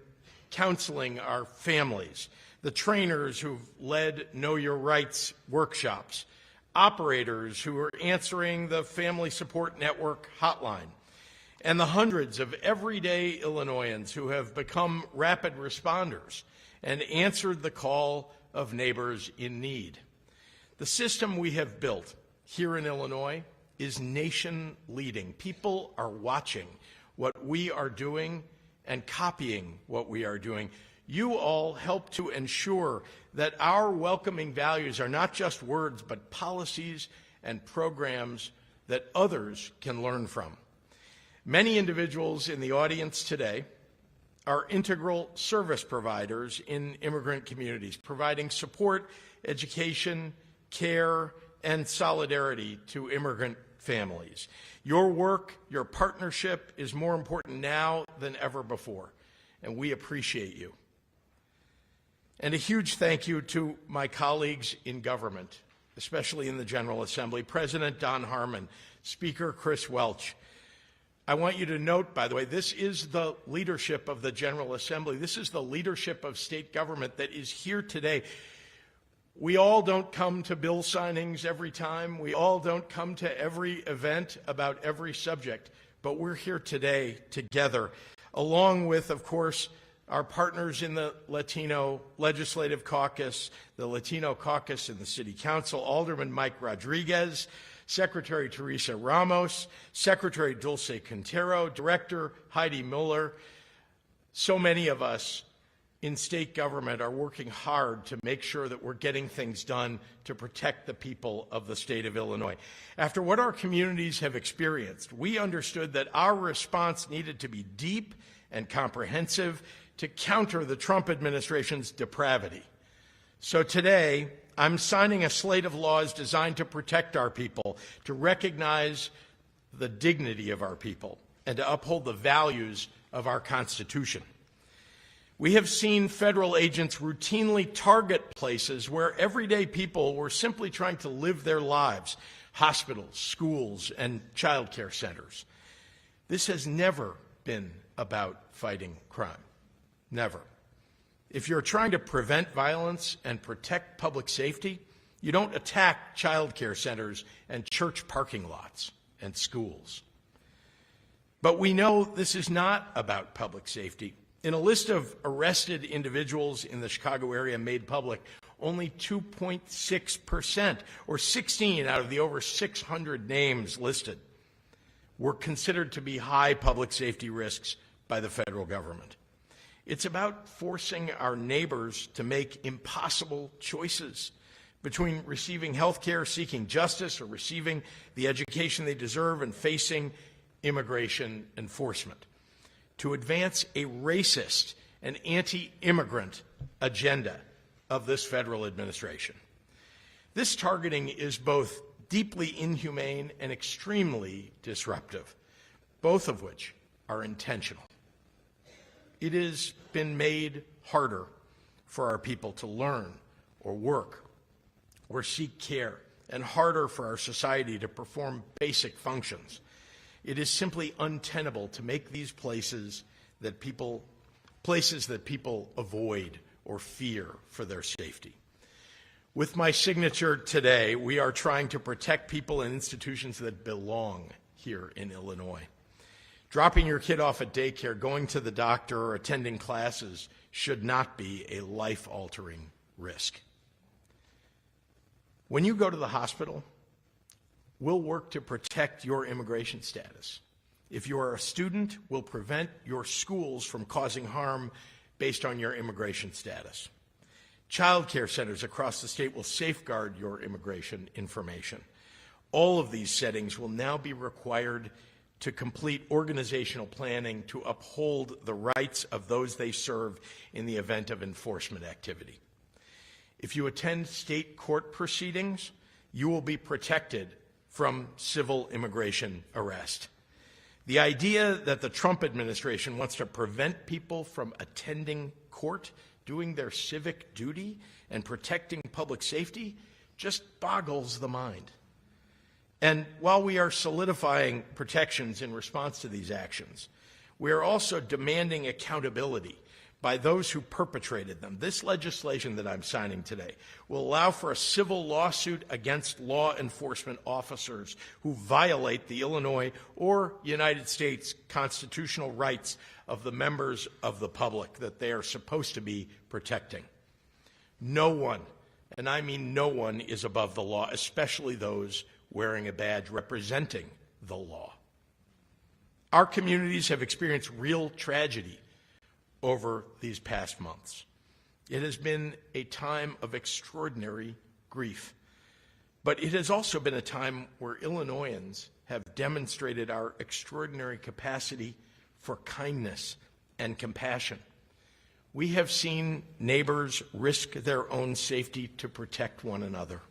counseling our families, the trainers who've led Know Your Rights workshops, operators who are answering the Family Support Network hotline, and the hundreds of everyday Illinoisans who have become rapid responders and answered the call of neighbors in need. The system we have built here in Illinois is nation leading. People are watching what we are doing and copying what we are doing. You all help to ensure that our welcoming values are not just words, but policies and programs that others can learn from. Many individuals in the audience today are integral service providers in immigrant communities, providing support, education, care, and solidarity to immigrant families. Your work, your partnership is more important now than ever before, and we appreciate you. And a huge thank you to my colleagues in government, especially in the General Assembly, President Don Harmon, Speaker Chris Welch. I want you to note, by the way, this is the leadership of the General Assembly. This is the leadership of state government that is here today. We all don't come to bill signings every time. We all don't come to every event about every subject, but we're here today together, along with, of course, our partners in the Latino Legislative Caucus, the Latino Caucus in the City Council, Alderman Mike Rodriguez, Secretary Teresa Ramos, Secretary Dulce Quintero, Director Heidi Mueller. So many of us in state government are working hard to make sure that we're getting things done to protect the people of the state of Illinois. After what our communities have experienced, we understood that our response needed to be deep and comprehensive to counter the Trump administration's depravity. So today, I'm signing a slate of laws designed to protect our people, to recognize the dignity of our people, and to uphold the values of our Constitution. We have seen federal agents routinely target places where everyday people were simply trying to live their lives, hospitals, schools, and child care centers. This has never been about fighting crime. Never. If you're trying to prevent violence and protect public safety, you don't attack child care centers and church parking lots and schools. But we know this is not about public safety. In a list of arrested individuals in the Chicago area made public, only 2.6%, or 16 out of the over 600 names listed, were considered to be high public safety risks by the federal government. It's about forcing our neighbors to make impossible choices between receiving health care, seeking justice, or receiving the education they deserve and facing immigration enforcement, to advance a racist and anti-immigrant agenda of this federal administration. This targeting is both deeply inhumane and extremely disruptive, both of which are intentional. It has been made harder for our people to learn or work or seek care, and harder for our society to perform basic functions. It is simply untenable to make these places that people avoid or fear for their safety. With my signature today, we are trying to protect people and institutions that belong here in Illinois. Dropping your kid off at daycare, going to the doctor, or attending classes should not be a life-altering risk. When you go to the hospital, we'll work to protect your immigration status. If you are a student, we'll prevent your schools from causing harm based on your immigration status. Child care centers across the state will safeguard your immigration information. All of these settings will now be required to complete organizational planning to uphold the rights of those they serve in the event of enforcement activity. If you attend state court proceedings, you will be protected from civil immigration arrest. The idea that the Trump administration wants to prevent people from attending court, doing their civic duty, and protecting public safety just boggles the mind. And while we are solidifying protections in response to these actions, we are also demanding accountability by those who perpetrated them. This legislation that I'm signing today will allow for a civil lawsuit against law enforcement officers who violate the Illinois or United States constitutional rights of the members of the public that they are supposed to be protecting. No one, and I mean no one, is above the law, especially those wearing a badge representing the law. Our communities have experienced real tragedy over these past months. It has been a time of extraordinary grief, but it has also been a time where Illinoisans have demonstrated our extraordinary capacity for kindness and compassion. We have seen neighbors risk their own safety to protect one another.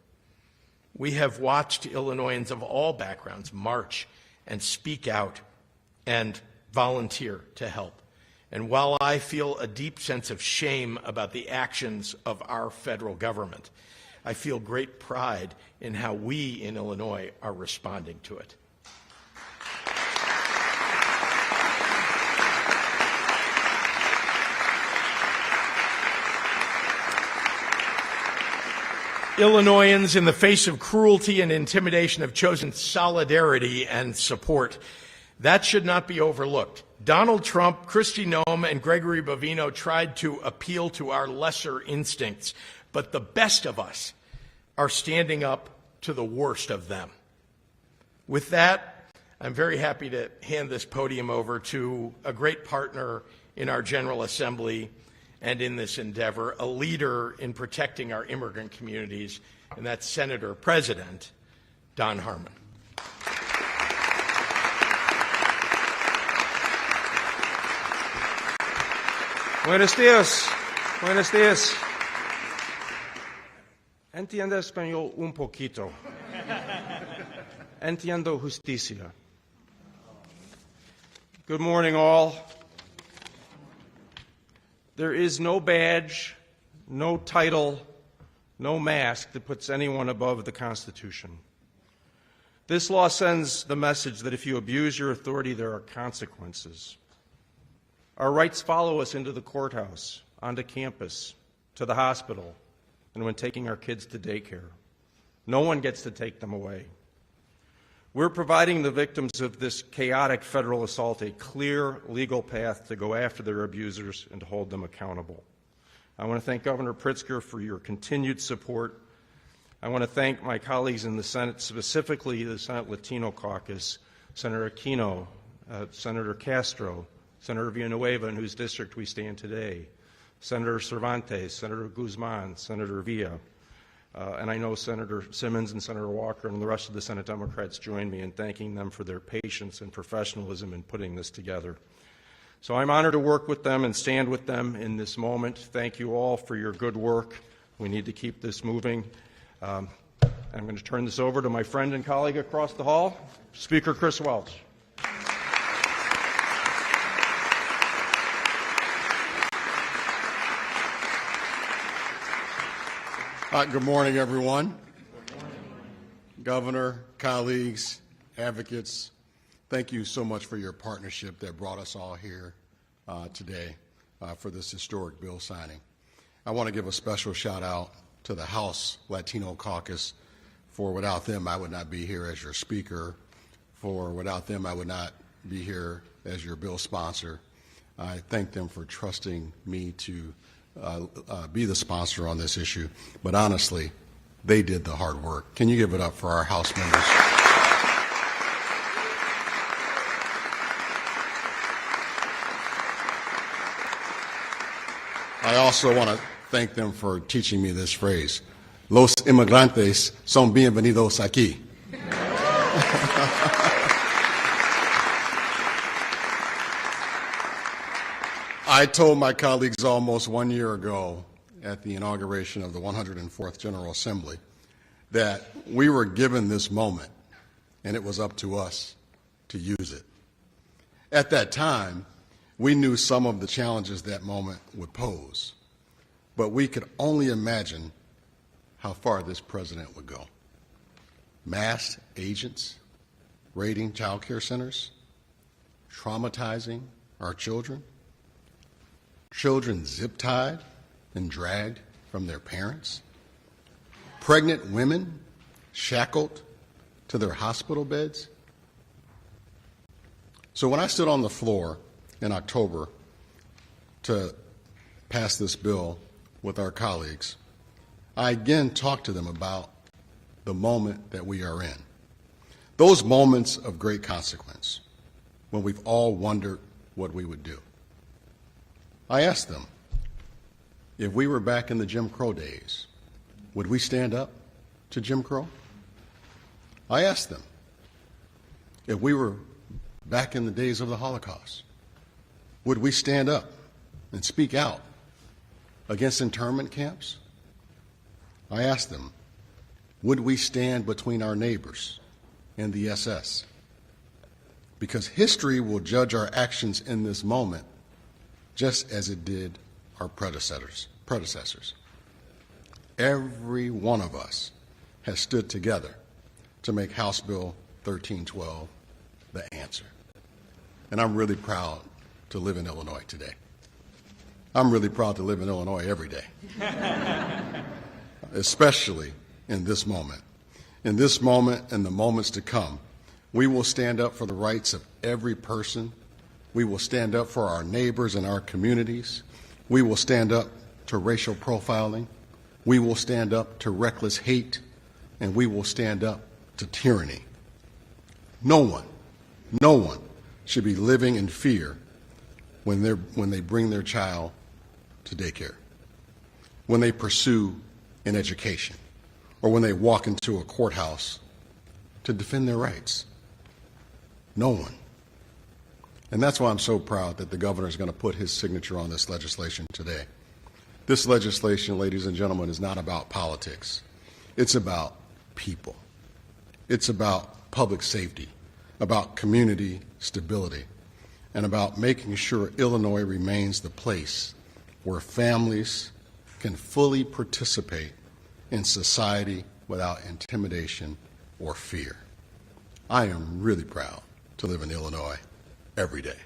We have watched Illinoisans of all backgrounds march and speak out and volunteer to help. And while I feel a deep sense of shame about the actions of our federal government, I feel great pride in how we in Illinois are responding to it. Illinoisans, in the face of cruelty and intimidation, have chosen solidarity and support. That should not be overlooked. Donald Trump, Kristi Noem, and Gregory Bovino tried to appeal to our lesser instincts, but the best of us are standing up to the worst of them. With that, I'm very happy to hand this podium over to a great partner in our General Assembly and in this endeavor, a leader in protecting our immigrant communities, and that's Senator President Don Harmon. Buenos días. Buenos días. Entiendo español un poquito. Entiendo justicia. Good morning, all. There is no badge, no title, no mask that puts anyone above the Constitution. This law sends the message that if you abuse your authority, there are consequences. Our rights follow us into the courthouse, onto campus, to the hospital, and when taking our kids to daycare. No one gets to take them away. We're providing the victims of this chaotic federal assault a clear legal path to go after their abusers and to hold them accountable. I want to thank Governor Pritzker for your continued support. I want to thank my colleagues in the Senate, specifically the Senate Latino Caucus, Senator Aquino, Senator Castro, Senator Villanueva, in whose district we stand today, Senator Cervantes, Senator Guzman, Senator Villa, and I know Senator Simmons and Senator Walker and the rest of the Senate Democrats join me in thanking them for their patience and professionalism in putting this together. So I'm honored to work with them and stand with them in this moment. Thank you all for your good work. We need to keep this moving. I'm going to turn this over to my friend and colleague across the hall, Speaker Chris Welch. Good morning, everyone. Good morning. Governor, colleagues, advocates, thank you so much for your partnership that brought us all here today for this historic bill signing. I want to give a special shout out to the House Latino Caucus. For without them, I would not be here as your speaker. For without them, I would not be here as your bill sponsor. I thank them for trusting me to be the sponsor on this issue. But honestly, they did the hard work. Can you give it up for our House members? I also want to thank them for teaching me this phrase. Los inmigrantes son bienvenidos aquí. I told my colleagues almost 1 year ago at the inauguration of the 104th General Assembly that we were given this moment and it was up to us to use it. At that time, we knew some of the challenges that moment would pose, but we could only imagine how far this president would go. masked agents raiding child care centers, traumatizing our children, children zip-tied and dragged from their parents, pregnant women shackled to their hospital beds. So when I stood on the floor in October to pass this bill with our colleagues, I again talked to them about the moment that we are in. Those moments of great consequence when we've all wondered what we would do. I asked them, if we were back in the Jim Crow days, would we stand up to Jim Crow? I asked them, if we were back in the days of the Holocaust, would we stand up and speak out against internment camps? I asked them, would we stand between our neighbors and the SS? Because history will judge our actions in this moment just as it did our predecessors. Every one of us has stood together to make House Bill 1312 the answer. And I'm really proud to live in Illinois today. I'm really proud to live in Illinois every day, especially in this moment. In this moment and the moments to come, we will stand up for the rights of every person. We will stand up for our neighbors and our communities. We will stand up to racial profiling. We will stand up to reckless hate, and we will stand up to tyranny. No one should be living in fear when they bring their child to daycare, when they pursue an education, or when they walk into a courthouse to defend their rights. No one. And that's why I'm so proud that the governor is going to put his signature on this legislation today. This legislation, ladies and gentlemen, is not about politics. It's about people. It's about public safety, about community stability, and about making sure Illinois remains the place where families can fully participate in society without intimidation or fear. I am really proud to live in Illinois every day.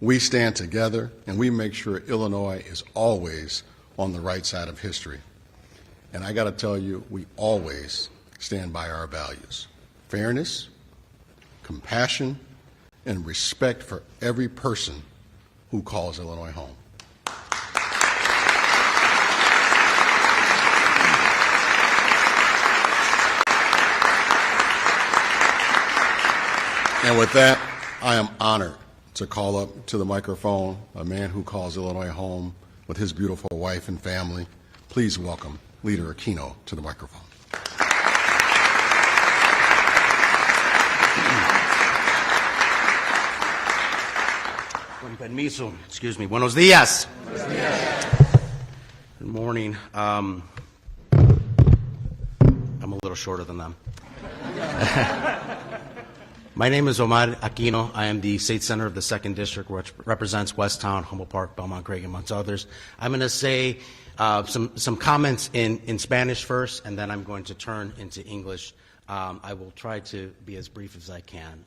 We stand together and we make sure Illinois is always on the right side of history. And I got to tell you, we always stand by our values: fairness, compassion, and respect for every person who calls Illinois home. And with that, I am honored to call up to the microphone a man who calls Illinois home with his beautiful wife and family. Please welcome Leader Aquino to the microphone. Con permiso, excuse me. Buenos días. Buenos días. Good morning. I'm a little shorter than them. My name is Omar Aquino. I am the State Senator of the 2nd District, which represents Westtown, Humboldt Park, Belmont, Craig, amongst others. I'm going to say some comments in Spanish first, and then I'm going to turn into English. I will try to be as brief as I can.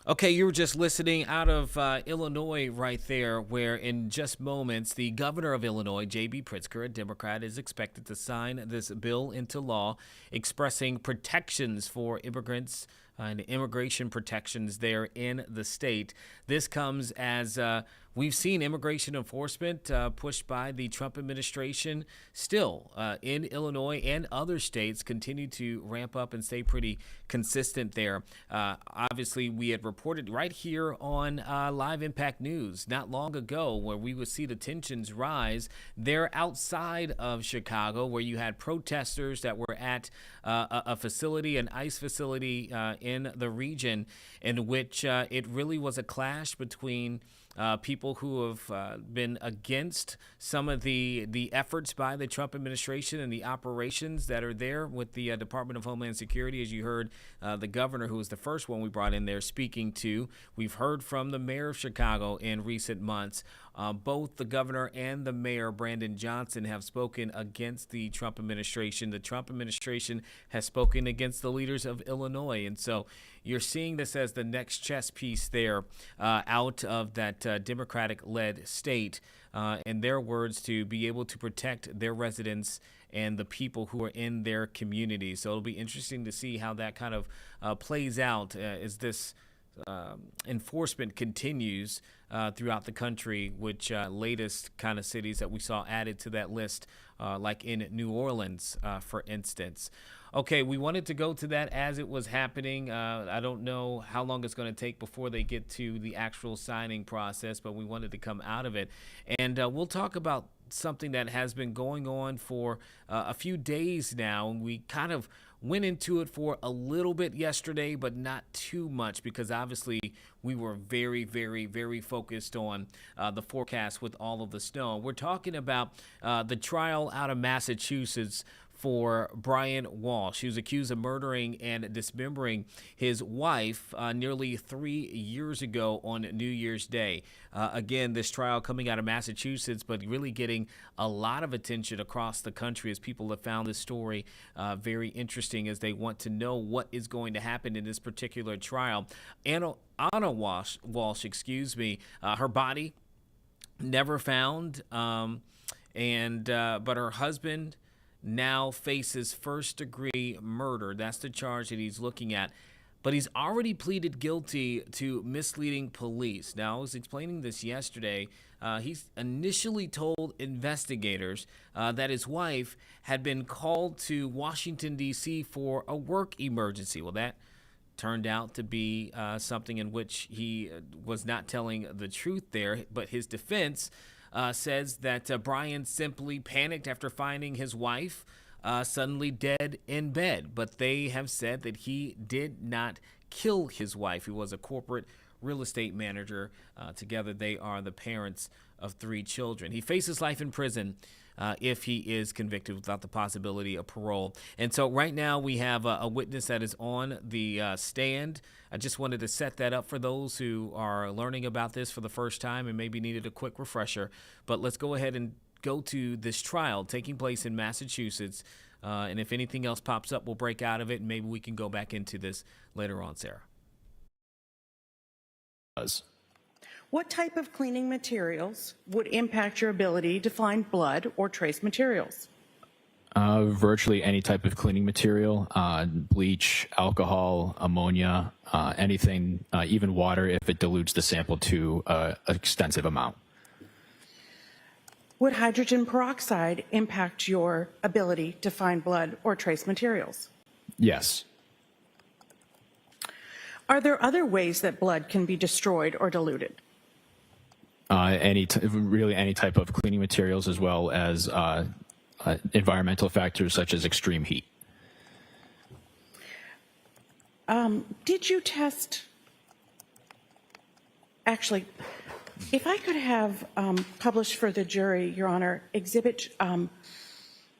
Okay, you were just listening out of Illinois right there, where in just moments, the governor of Illinois, J.B. Pritzker, a Democrat, is expected to sign this bill into law, expressing protections for immigrants and immigration protections there in the state. This comes as we've seen immigration enforcement pushed by the Trump administration still in Illinois and other states continue to ramp up and stay pretty consistent there. Obviously, we had reported right here on Live Impact News not long ago where we would see the tensions rise there outside of Chicago, where you had protesters that were at a facility, an ICE facility in the region, in which it really was a clash between people who have been against some of the efforts by the Trump administration and the operations that are there with the Department of Homeland Security. As you heard, the governor, who was the first one we brought in there speaking to. We've heard from the mayor of Chicago in recent months. Both the governor and the mayor, Brandon Johnson, have spoken against the Trump administration. The Trump administration has spoken against the leaders of Illinois. And so you're seeing this as the next chess piece there out of that Democratic-led state, in their words, to be able to protect their residents and the people who are in their community. So it'll be interesting to see how that kind of plays out as this enforcement continues throughout the country, which latest kind of cities that we saw added to that list, like in New Orleans, for instance. Okay, we wanted to go to that as it was happening. I don't know how long it's going to take before they get to the actual signing process, but we wanted to come out of it. And we'll talk about something that has been going on for a few days now. We kind of went into it for a little bit yesterday, but not too much, because obviously we were very, very, very focused on the forecast with all of the snow. We're talking about the trial out of Massachusetts for Brian Walsh. He was accused of murdering and dismembering his wife nearly 3 years ago on New Year's Day. Again, this trial coming out of Massachusetts, but really getting a lot of attention across the country as people have found this story very interesting, as they want to know what is going to happen in this particular trial. Anna Walsh, her body never found, but her husband now faces first-degree murder. That's the charge that he's looking at. But he's already pleaded guilty to misleading police. Now, I was explaining this yesterday. He's initially told investigators that his wife had been called to Washington, D.C. for a work emergency. Well, that turned out to be something in which he was not telling the truth there. But his defense says that Brian simply panicked after finding his wife suddenly dead in bed. But they have said that he did not kill his wife, who was a corporate real estate manager. Together, they are the parents of 3 children. He faces life in prison if he is convicted without the possibility of parole. And so right now we have a witness that is on the stand. I just wanted to set that up for those who are learning about this for the first time and maybe needed a quick refresher. But let's go ahead and go to this trial taking place in Massachusetts. And if anything else pops up, we'll break out of it, and maybe we can go back into this later on, Sarah. What type of cleaning materials would impact your ability to find blood or trace materials? Virtually any type of cleaning material, bleach, alcohol, ammonia, anything, even water if it dilutes the sample to an extensive amount. Would hydrogen peroxide impact your ability to find blood or trace materials? Yes. Are there other ways that blood can be destroyed or diluted? Really any type of cleaning materials, as well as environmental factors such as extreme heat. Did you test? Actually, if I could have published for the jury, Your Honor, Exhibit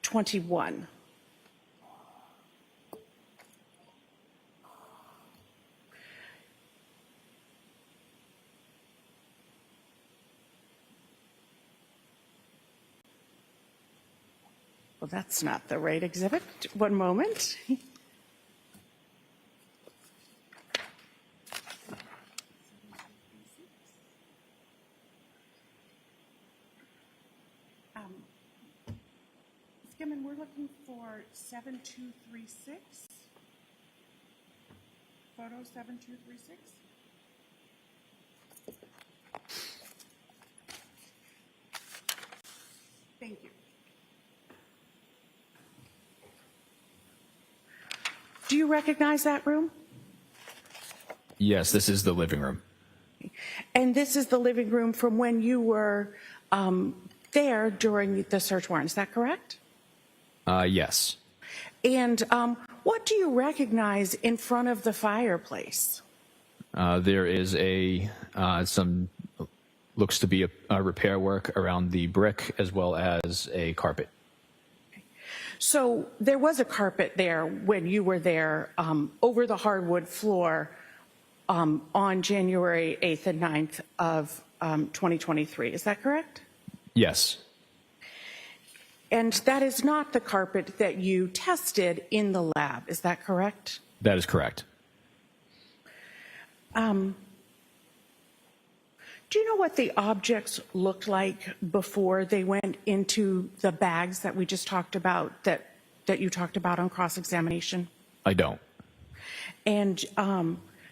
21. Well, that's not the right exhibit. One moment. Skimmin, we're looking for 7236. Photo 7236. Thank you. Do you recognize that room? Yes, this is the living room. And this is the living room from when you were there during the search warrant, is that correct? Yes. And what do you recognize in front of the fireplace? There is some looks to be a repair work around the brick, as well as a carpet. So there was a carpet there when you were there over the hardwood floor on January 8th and 9th of 2023. Is that correct? Yes. And that is not the carpet that you tested in the lab. Is that correct? That is correct. Do you know what the objects looked like before they went into the bags that we just talked about, that you talked about on cross-examination? I don't. And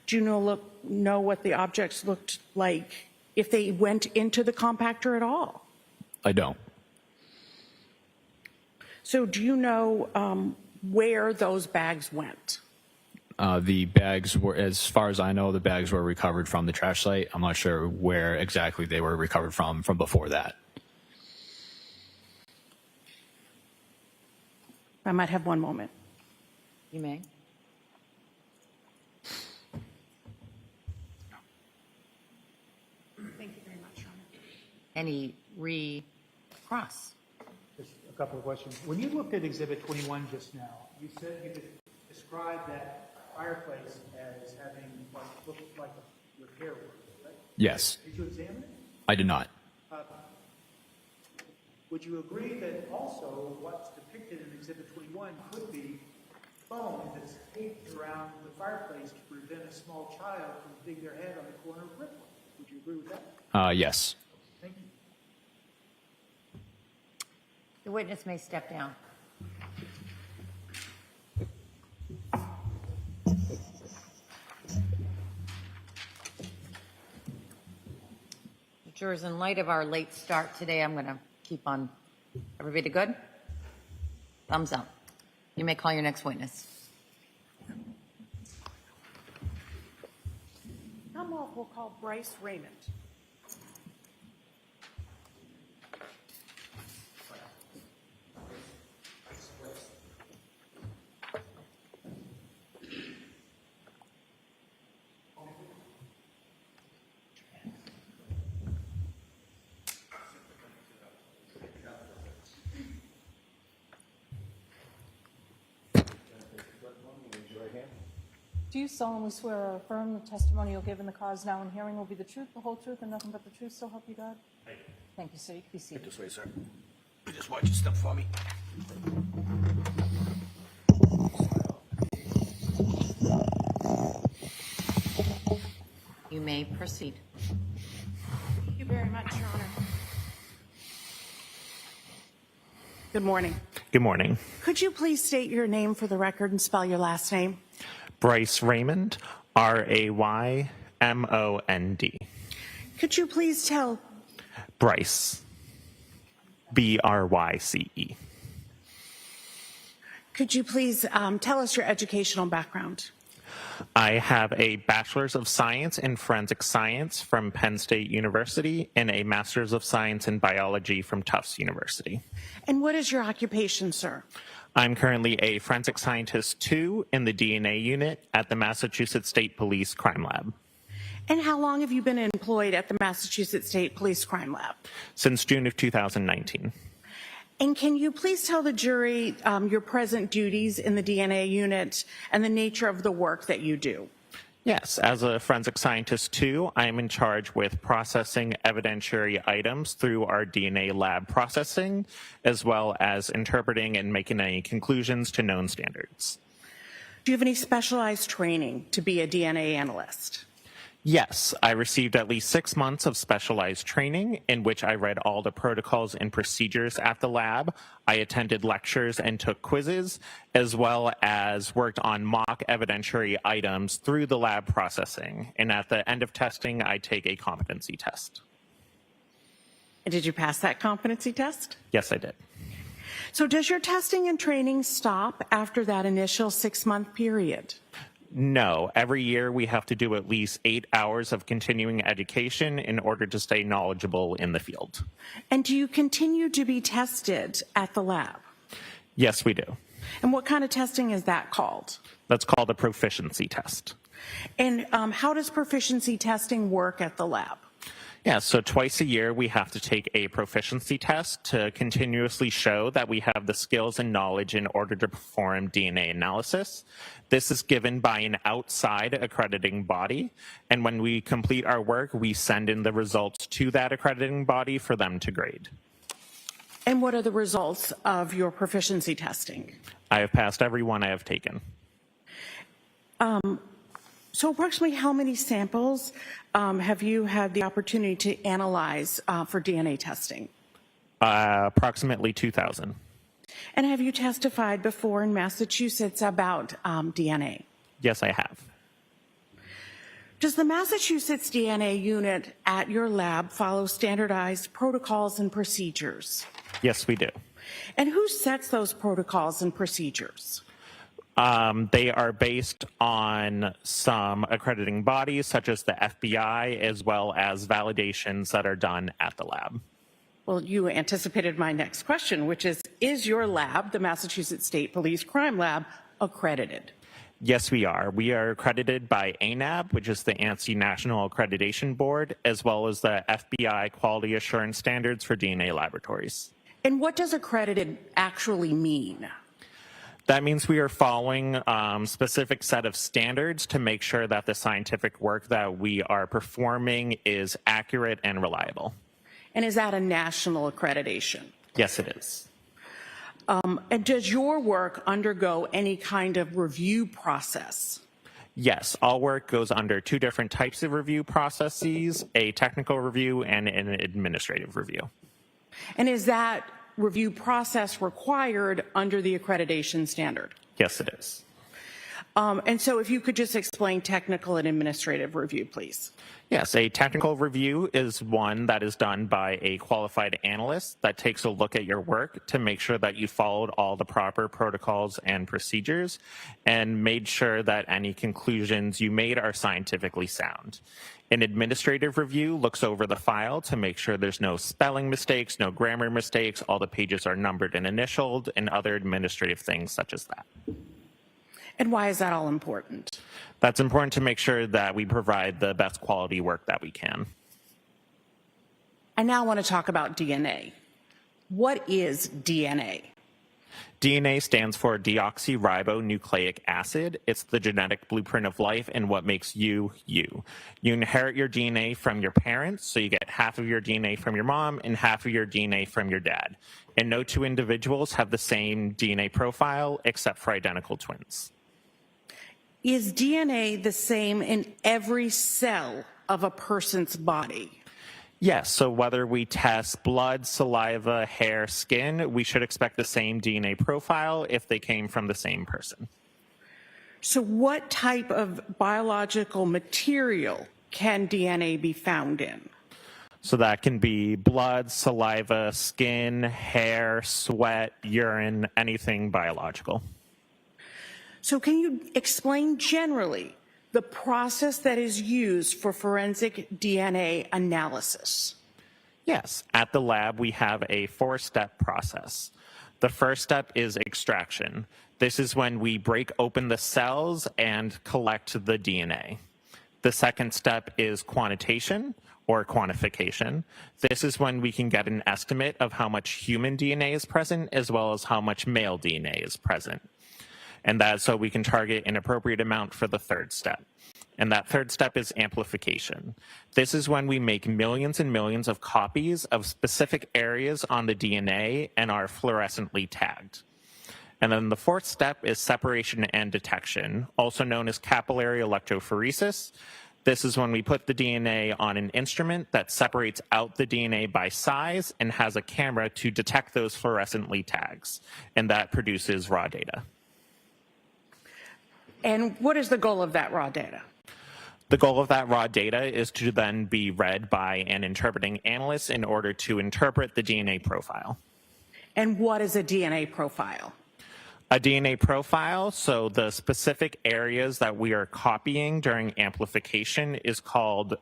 do you know what the objects looked like if they went into the compactor at all? I don't. So do you know where those bags went? The bags were, as far as I know, the bags were recovered from the trash site. I'm not sure where exactly they were recovered from before that. I might have one moment. You may. Thank you very much, Rhonda. Any recross? Just a couple of questions. When you looked at Exhibit 21 just now, you said you could describe that fireplace as having what looked like a repair work, right? Yes. Did you examine it? I did not. Would you agree that also what's depicted in Exhibit 21 could be foam that's taped around the fireplace to prevent a small child from hitting their head on the corner of brickwork? Would you agree with that? Yes. Thank you. The witness may step down. Jurors, in light of our late start today, I'm going to keep on. Everybody good? Thumbs up. You may call your next witness. Commonwealth will call Bryce Raymond. Do you solemnly swear or affirm the testimony you'll give in the cause now and hearing will be the truth, the whole truth, and nothing but the truth, so help you God? Thank you, sir. You can be seated. This way, sir. Just watch your step for me. You may proceed. Thank you very much, Your Honor. Good morning. Good morning. Could you please state your name for the record and spell your last name? Bryce Raymond, Raymond. Could you please tell? Bryce, Bryce. Could you please tell us your educational background? I have a Bachelor's of Science in Forensic Science from Penn State University and a Master's of Science in Biology from Tufts University. And what is your occupation, sir? I'm currently a Forensic Scientist 2 in the DNA unit at the Massachusetts State Police Crime Lab. And how long have you been employed at the Massachusetts State Police Crime Lab? Since June of 2019. And can you please tell the jury your present duties in the DNA unit and the nature of the work that you do? Yes, as a Forensic Scientist 2, I am in charge with processing evidentiary items through our DNA lab processing, as well as interpreting and making any conclusions to known standards. Do you have any specialized training to be a DNA analyst? Yes, I received at least 6 months of specialized training in which I read all the protocols and procedures at the lab. I attended lectures and took quizzes, as well as worked on mock evidentiary items through the lab processing. And at the end of testing, I take a competency test. And did you pass that competency test? Yes, I did. So does your testing and training stop after that initial 6-month period? No, every year we have to do at least 8 hours of continuing education in order to stay knowledgeable in the field. And do you continue to be tested at the lab? Yes, we do. And what kind of testing is that called? That's called a proficiency test. And how does proficiency testing work at the lab? Yeah, so twice a year we have to take a proficiency test to continuously show that we have the skills and knowledge in order to perform DNA analysis. This is given by an outside accrediting body, and when we complete our work, we send in the results to that accrediting body for them to grade. And what are the results of your proficiency testing? I have passed every one I have taken. So approximately how many samples have you had the opportunity to analyze for DNA testing? Approximately 2,000. And have you testified before in Massachusetts about DNA? Yes, I have. Does the Massachusetts DNA unit at your lab follow standardized protocols and procedures? Yes, we do. And who sets those protocols and procedures? They are based on some accrediting bodies, such as the FBI, as well as validations that are done at the lab. Well, you anticipated my next question, which is your lab, the Massachusetts State Police Crime Lab, accredited? Yes, we are. We are accredited by ANAB, which is the ANSI National Accreditation Board, as well as the FBI Quality Assurance Standards for DNA laboratories. And what does accredited actually mean? That means we are following a specific set of standards to make sure that the scientific work that we are performing is accurate and reliable. And is that a national accreditation? Yes, it is. And does your work undergo any kind of review process? Yes, all work goes under two different types of review processes, a technical review and an administrative review. And is that review process required under the accreditation standard? Yes, it is. And so if you could just explain technical and administrative review, please. Yes, a technical review is one that is done by a qualified analyst that takes a look at your work to make sure that you followed all the proper protocols and procedures and made sure that any conclusions you made are scientifically sound. An administrative review looks over the file to make sure there's no spelling mistakes, no grammar mistakes, all the pages are numbered and initialed, and other administrative things such as that. And why is that all important? That's important to make sure that we provide the best quality work that we can. I now want to talk about DNA. What is DNA? DNA stands for deoxyribonucleic acid. It's the genetic blueprint of life and what makes you, you. You inherit your DNA from your parents, so you get half of your DNA from your mom and half of your DNA from your dad. And no two individuals have the same DNA profile except for identical twins. Is DNA the same in every cell of a person's body? Yes, so whether we test blood, saliva, hair, skin, we should expect the same DNA profile if they came from the same person. So what type of biological material can DNA be found in? So that can be blood, saliva, skin, hair, sweat, urine, anything biological. So can you explain generally the process that is used for forensic DNA analysis? Yes, at the lab we have a 4-step process. The first step is extraction. This is when we break open the cells and collect the DNA. The second step is quantitation or quantification. This is when we can get an estimate of how much human DNA is present as well as how much male DNA is present. And that's so we can target an appropriate amount for the third step. And that third step is amplification. This is when we make millions and millions of copies of specific areas on the DNA and are fluorescently tagged. And then the fourth step is separation and detection, also known as capillary electrophoresis. This is when we put the DNA on an instrument that separates out the DNA by size and has a camera to detect those fluorescently tags. And that produces raw data. And what is the goal of that raw data? The goal of that raw data is to then be read by an interpreting analyst in order to interpret the DNA profile. And what is a DNA profile? A DNA profile, so the specific areas that we are copying during amplification is called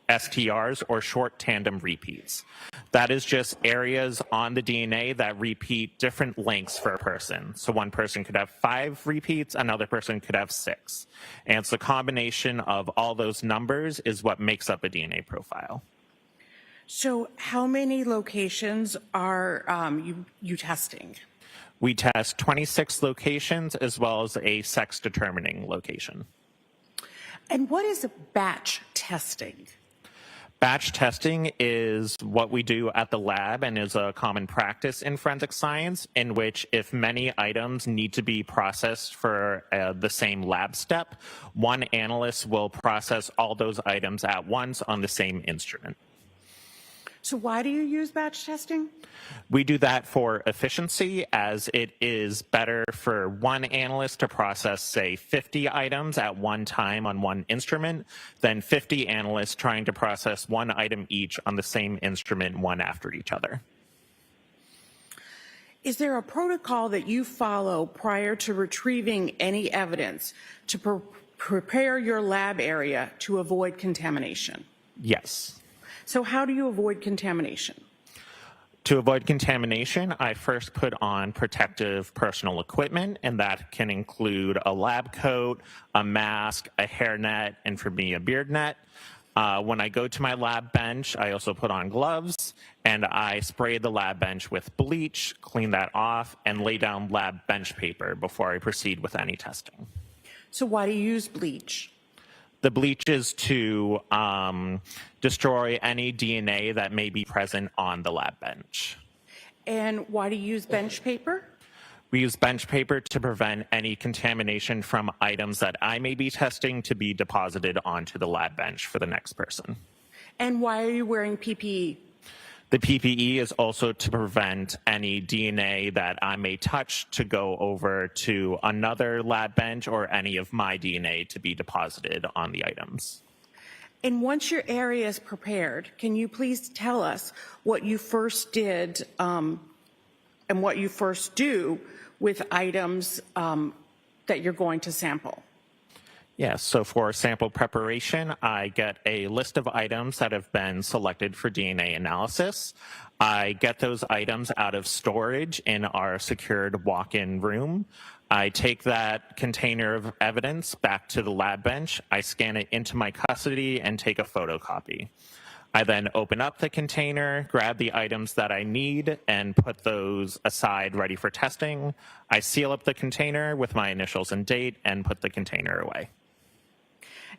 STRs, or short tandem repeats. That is just areas on the DNA that repeat different lengths for a person. So one person could have 5 repeats, another person could have 6. And it's the combination of all those numbers is what makes up a DNA profile. So how many locations are you testing? We test 26 locations as well as a sex determining location. And what is batch testing? Batch testing is what we do at the lab and is a common practice in forensic science, in which if many items need to be processed for the same lab step, one analyst will process all those items at once on the same instrument. So why do you use batch testing? We do that for efficiency, as it is better for one analyst to process, say, 50 items at one time on one instrument than 50 analysts trying to process one item each on the same instrument, one after each other. Is there a protocol that you follow prior to retrieving any evidence to prepare your lab area to avoid contamination? Yes. So how do you avoid contamination? To avoid contamination, I first put on protective personal equipment, and that can include a lab coat, a mask, a hairnet, and for me, a beard net. When I go to my lab bench, I also put on gloves, and I spray the lab bench with bleach, clean that off, and lay down lab bench paper before I proceed with any testing. So why do you use bleach? The bleach is to destroy any DNA that may be present on the lab bench. And why do you use bench paper? We use bench paper to prevent any contamination from items that I may be testing to be deposited onto the lab bench for the next person. And why are you wearing PPE? The PPE is also to prevent any DNA that I may touch to go over to another lab bench or any of my DNA to be deposited on the items. And once your area is prepared, can you please tell us what you first did and what you first do with items that you're going to sample? Yes, so for sample preparation, I get a list of items that have been selected for DNA analysis. I get those items out of storage in our secured walk-in room. I take that container of evidence back to the lab bench. I scan it into my custody and take a photocopy. I then open up the container, grab the items that I need, and put those aside ready for testing. I seal up the container with my initials and date and put the container away.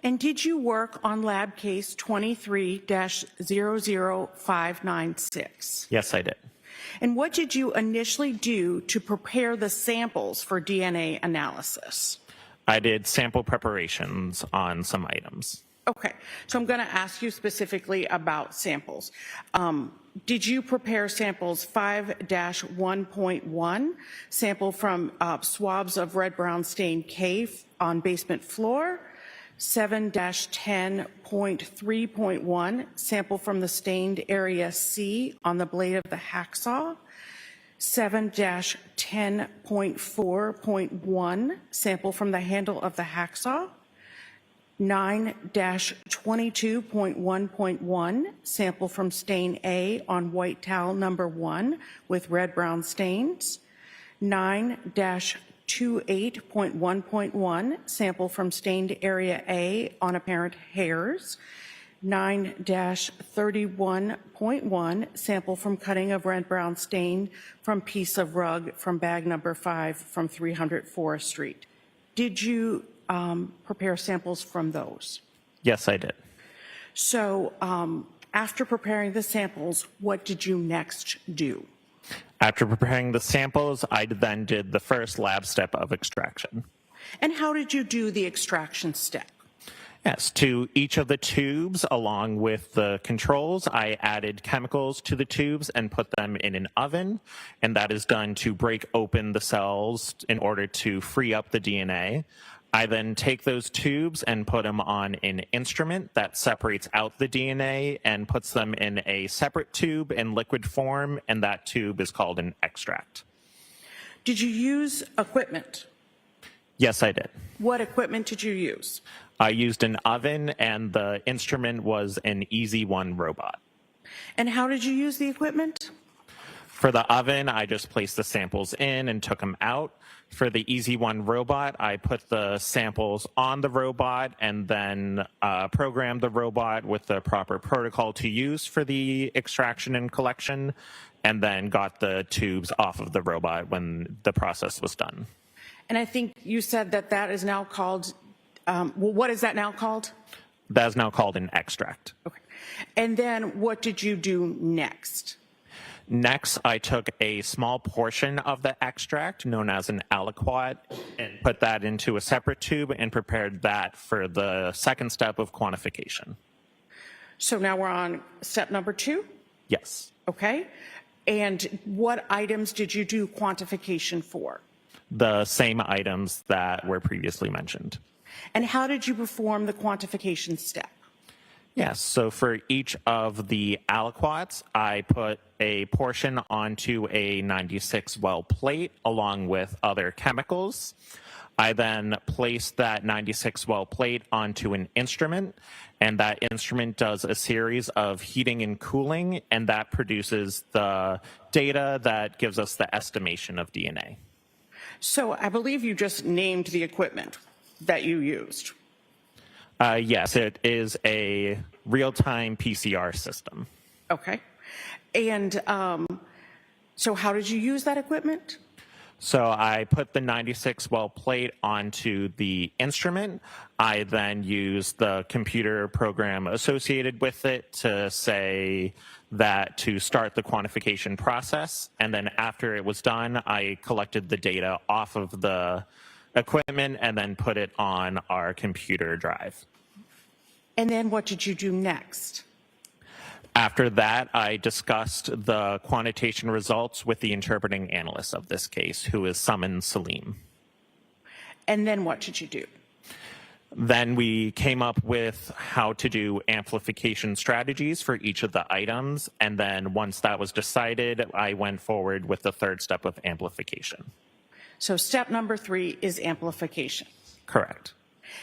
And did you work on lab case 23-00596? Yes, I did. And what did you initially do to prepare the samples for DNA analysis? I did sample preparations on some items. Okay, so I'm going to ask you specifically about samples. Did you prepare samples 5-1.1, sample from swabs of red-brown stained K on basement floor? 7-10.3.1, sample from the stained area C on the blade of the hacksaw. 7-10.4.1, sample from the handle of the hacksaw. 9-22.1.1, sample from stain A on white towel number 1 with red-brown stains. 9-28.1.1, sample from stained area A on apparent hairs. 9-31.1, sample from cutting of red-brown stain from piece of rug from bag number 5 from 300 Forest Street. Did you prepare samples from those? Yes, I did. So after preparing the samples, what did you next do? After preparing the samples, I then did the first lab step of extraction. And how did you do the extraction step? Yes, to each of the tubes, along with the controls, I added chemicals to the tubes and put them in an oven, and that is done to break open the cells in order to free up the DNA. I then take those tubes and put them on an instrument that separates out the DNA and puts them in a separate tube in liquid form, and that tube is called an extract. Did you use equipment? Yes, I did. What equipment did you use? I used an oven, and the instrument was an Easy One robot. And how did you use the equipment? For the oven, I just placed the samples in and took them out. For the Easy One robot, I put the samples on the robot and then programmed the robot with the proper protocol to use for the extraction and collection, and then got the tubes off of the robot when the process was done. And I think you said that that is now called, well, what is that now called? That is now called an extract. Okay. And then what did you do next? Next, I took a small portion of the extract, known as an aliquot, and put that into a separate tube and prepared that for the second step of quantification. So now we're on step number 2? Yes. Okay. And what items did you do quantification for? The same items that were previously mentioned. And how did you perform the quantification step? Yes, so for each of the aliquots, I put a portion onto a 96 well plate along with other chemicals. I then placed that 96 well plate onto an instrument, and that instrument does a series of heating and cooling, and that produces the data that gives us the estimation of DNA. So I believe you just named the equipment that you used. Yes, it is a real-time PCR system. Okay. And so how did you use that equipment? So I put the 96 well plate onto the instrument. I then used the computer program associated with it to say that to start the quantification process. And then after it was done, I collected the data off of the equipment and then put it on our computer drive. And then what did you do next? After that, I discussed the quantitation results with the interpreting analyst of this case, who is Suman Salim. And then what did you do? Then we came up with how to do amplification strategies for each of the items. And then once that was decided, I went forward with the third step of amplification. So step number 3 is amplification. Correct.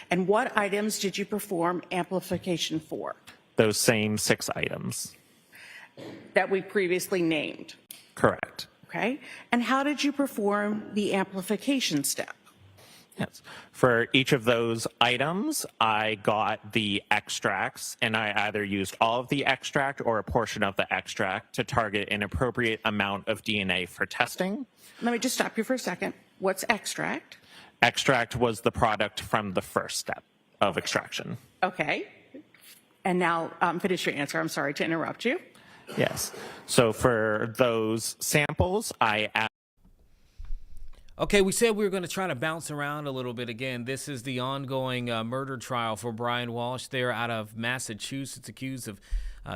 And what items did you perform amplification for? Those same 6 items. That we previously named. Correct. Okay. And how did you perform the amplification step? Yes. For each of those items, I got the extracts, and I either used all of the extract or a portion of the extract to target an appropriate amount of DNA for testing. Let me just stop you for a second. What's extract? Extract was the product from the first step of extraction. Okay. And now finish your answer. I'm sorry to interrupt you. Yes. So for those samples, Okay, we said we were going to try to bounce around a little bit again. This is the ongoing murder trial for Brian Walsh there out of Massachusetts, accused of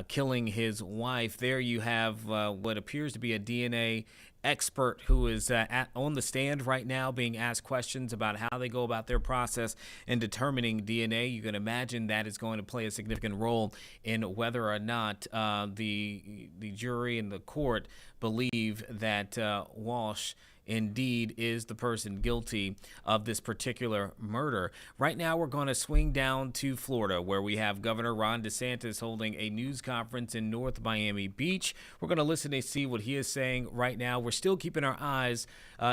killing his wife. There you have what appears to be a DNA expert who is on the stand right now being asked questions about how they go about their process in determining DNA. You can imagine that is going to play a significant role in whether or not the jury and the court believe that Walsh indeed is the person guilty of this particular murder. Right now, we're going to swing down to Florida, where we have Governor Ron DeSantis holding a news conference in North Miami Beach. We're going to listen and see what he is saying right now. We're still keeping our eyes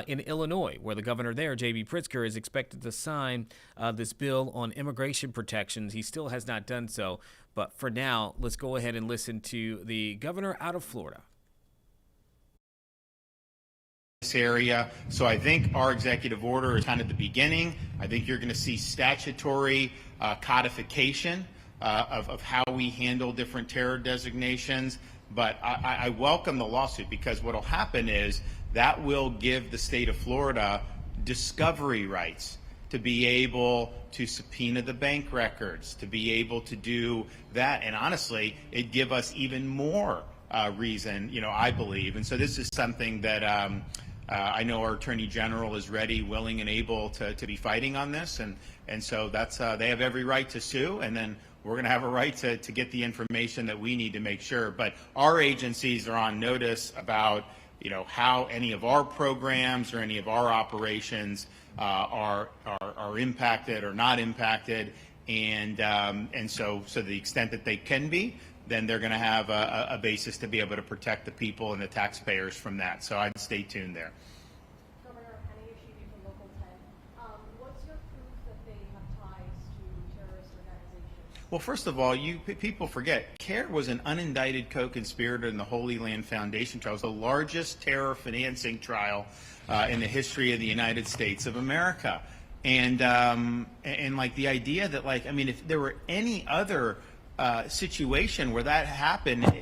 in Illinois, where the governor there, J.B. Pritzker, is expected to sign this bill on immigration protections. He still has not done so. But for now, let's go ahead and listen to the governor out of Florida. Area. So I think our executive order is kind of the beginning. I think you're going to see statutory codification of how we handle different terror designations. But I welcome the lawsuit, because what will happen is that will give the state of Florida discovery rights to be able to subpoena the bank records, to be able to do that. And honestly, it'd give us even more reason, I believe. And so this is something that I know our Attorney General is ready, willing, and able to be fighting on this, and so that's they have every right to sue, and then we're going to have a right to get the information that we need to make sure. But our agencies are on notice about how any of our programs or any of our operations are impacted or not impacted, and so to the extent that they can be, then they're going to have a basis to be able to protect the people and the taxpayers from that. So I'd stay tuned there. Governor, any issue for Local 10? What's your proof that they have ties to terrorist organizations? Well, first of all, people forget, CARE was an unindicted co-conspirator in the Holy Land Foundation trial. It was the largest terror financing trial in the history of the United States of America. And like the idea that, like, I mean, if there were any other situation where that happened,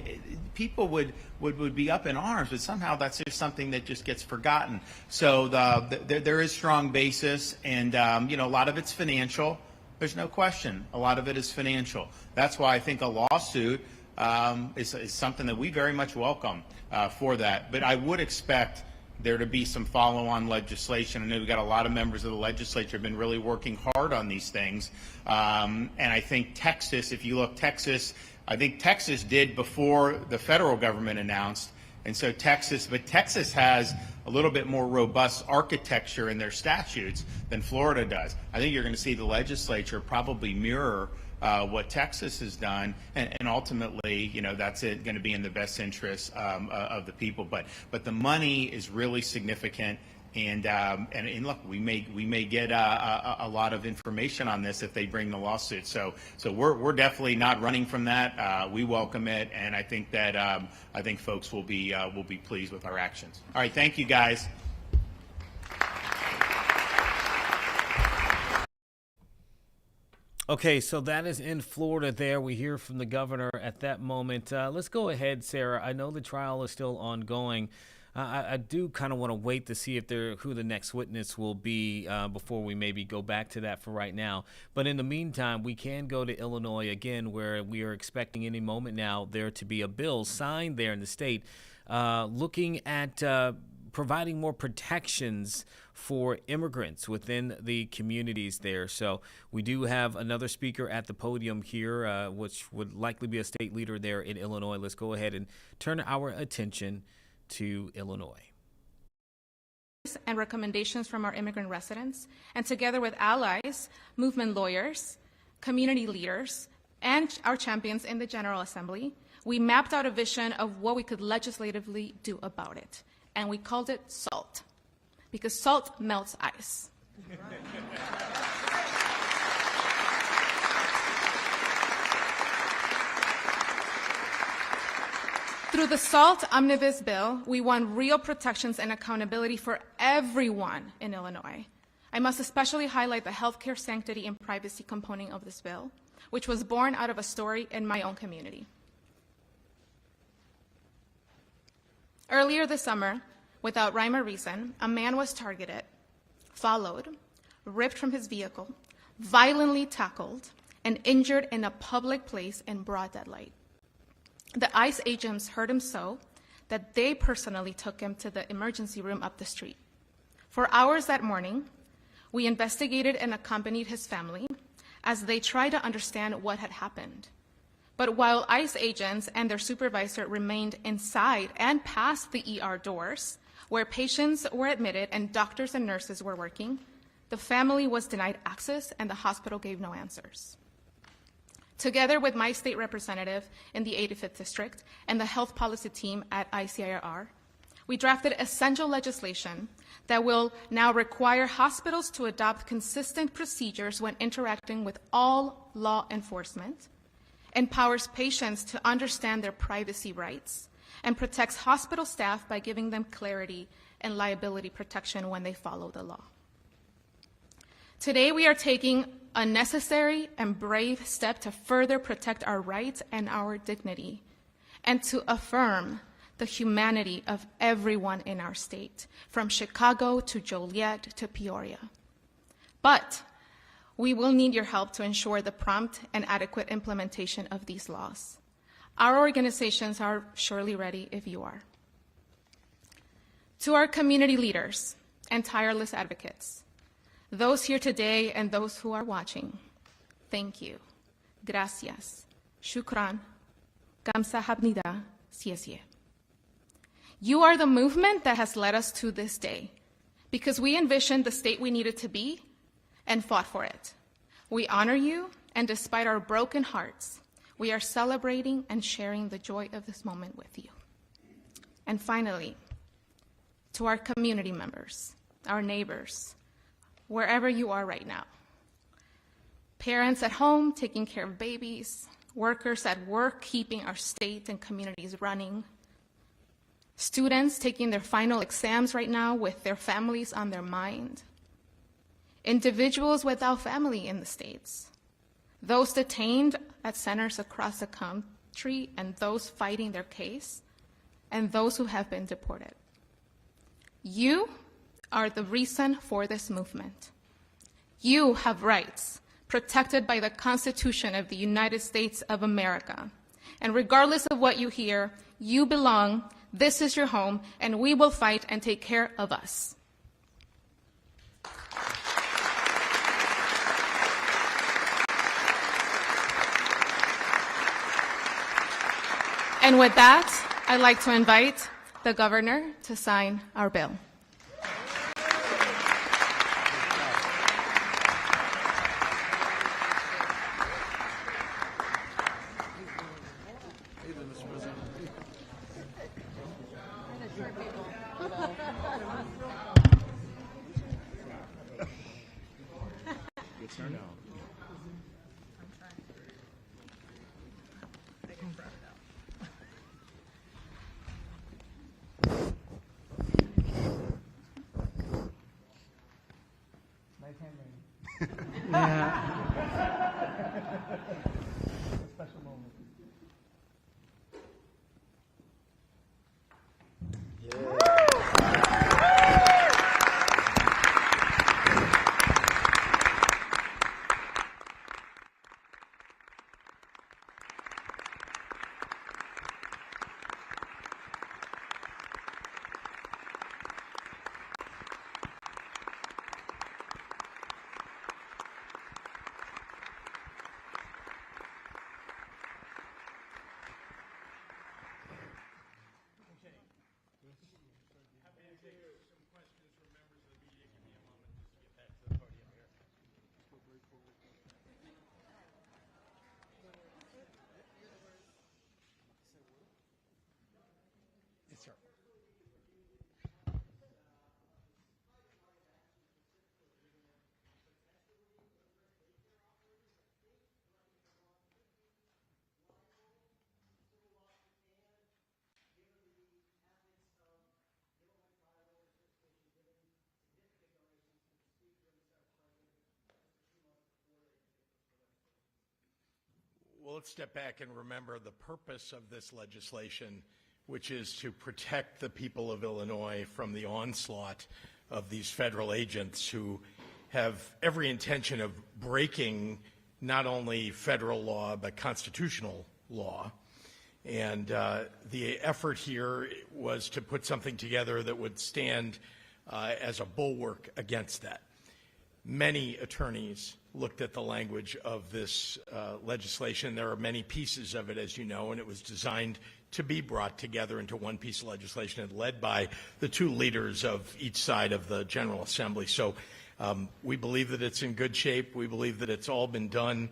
people would be up in arms, but somehow that's just something that just gets forgotten. So there is strong basis, and you know, a lot of it's financial. There's no question. A lot of it is financial. That's why I think a lawsuit is something that we very much welcome for that. But I would expect there to be some follow-on legislation. I know we've got a lot of members of the legislature have been really working hard on these things. And I think Texas, if you look, I think Texas did before the federal government announced. And so Texas has a little bit more robust architecture in their statutes than Florida does. I think you're going to see the legislature probably mirror what Texas has done, and ultimately, you know, that's going to be in the best interest of the people. But the money is really significant, and look, we may get a lot of information on this if they bring the lawsuit. So we're definitely not running from that. We welcome it, and I think that I think folks will be pleased with our actions. All right, thank you guys. Okay, so that is in Florida there. We hear from the governor at that moment. Let's go ahead, Sarah. I know the trial is still ongoing. I do kind of want to wait to see who the next witness will be before we maybe go back to that for right now. But in the meantime, we can go to Illinois again, where we are expecting any moment now there to be a bill signed there in the state looking at providing more protections for immigrants within the communities there. So we do have another speaker at the podium here, which would likely be a state leader there in Illinois. Let's go ahead and turn our attention to Illinois. And recommendations from our immigrant residents, and together with allies, movement lawyers, community leaders, and our champions in the General Assembly, we mapped out a vision of what we could legislatively do about it. And we called it SALT, because salt melts ice. Through the SALT Omnibus Bill, we want real protections and accountability for everyone in Illinois. I must especially highlight the healthcare sanctity and privacy component of this bill, which was born out of a story in my own community. Earlier this summer, without rhyme or reason, a man was targeted, followed, ripped from his vehicle, violently tackled, and injured in a public place in broad daylight. The ICE agents hurt him so that they personally took him to the emergency room up the street. For hours that morning, we investigated and accompanied his family as they tried to understand what had happened. But while ICE agents and their supervisor remained inside and past the ER doors, where patients were admitted and doctors and nurses were working, the family was denied access and the hospital gave no answers. Together with my state representative in the 85th District and the health policy team at ICIRR, we drafted essential legislation that will now require hospitals to adopt consistent procedures when interacting with all law enforcement, empowers patients to understand their privacy rights, and protects hospital staff by giving them clarity and liability protection when they follow the law. Today, we are taking a necessary and brave step to further protect our rights and our dignity, and to affirm the humanity of everyone in our state, from Chicago to Joliet to Peoria. But we will need your help to ensure the prompt and adequate implementation of these laws. Our organizations are surely ready if you are. To our community leaders and tireless advocates, those here today and those who are watching, thank you. Gracias. Shukran. Kamsahamnida. Siesye. You are the movement that has led us to this day, because we envisioned the state we needed to be and fought for it. We honor you, and despite our broken hearts, We are celebrating and sharing the joy of this moment with you. And finally, to our community members, our neighbors, wherever you are right now, parents at home taking care of babies, workers at work keeping our state and communities running, students taking their final exams right now with their families on their mind, individuals without family in the States, those detained at centers across the country and those fighting their case, and those who have been deported. You are the reason for this movement. You have rights protected by the Constitution of the United States of America. And regardless of what you hear, you belong, this is your home, and we will fight and take care of us. And with that, I'd like to invite the governor to sign our bill. Special moment. Well, let's step back and remember the purpose of this legislation, which is to protect the people of Illinois from the onslaught of these federal agents who have every intention of breaking not only federal law, but constitutional law. And the effort here was to put something together that would stand as a bulwark against that. Many attorneys looked at the language of this legislation. There are many pieces of it, as you know, and it was designed to be brought together into one piece of legislation and led by the two leaders of each side of the General Assembly. So we believe that it's in good shape. We believe that it's all been done.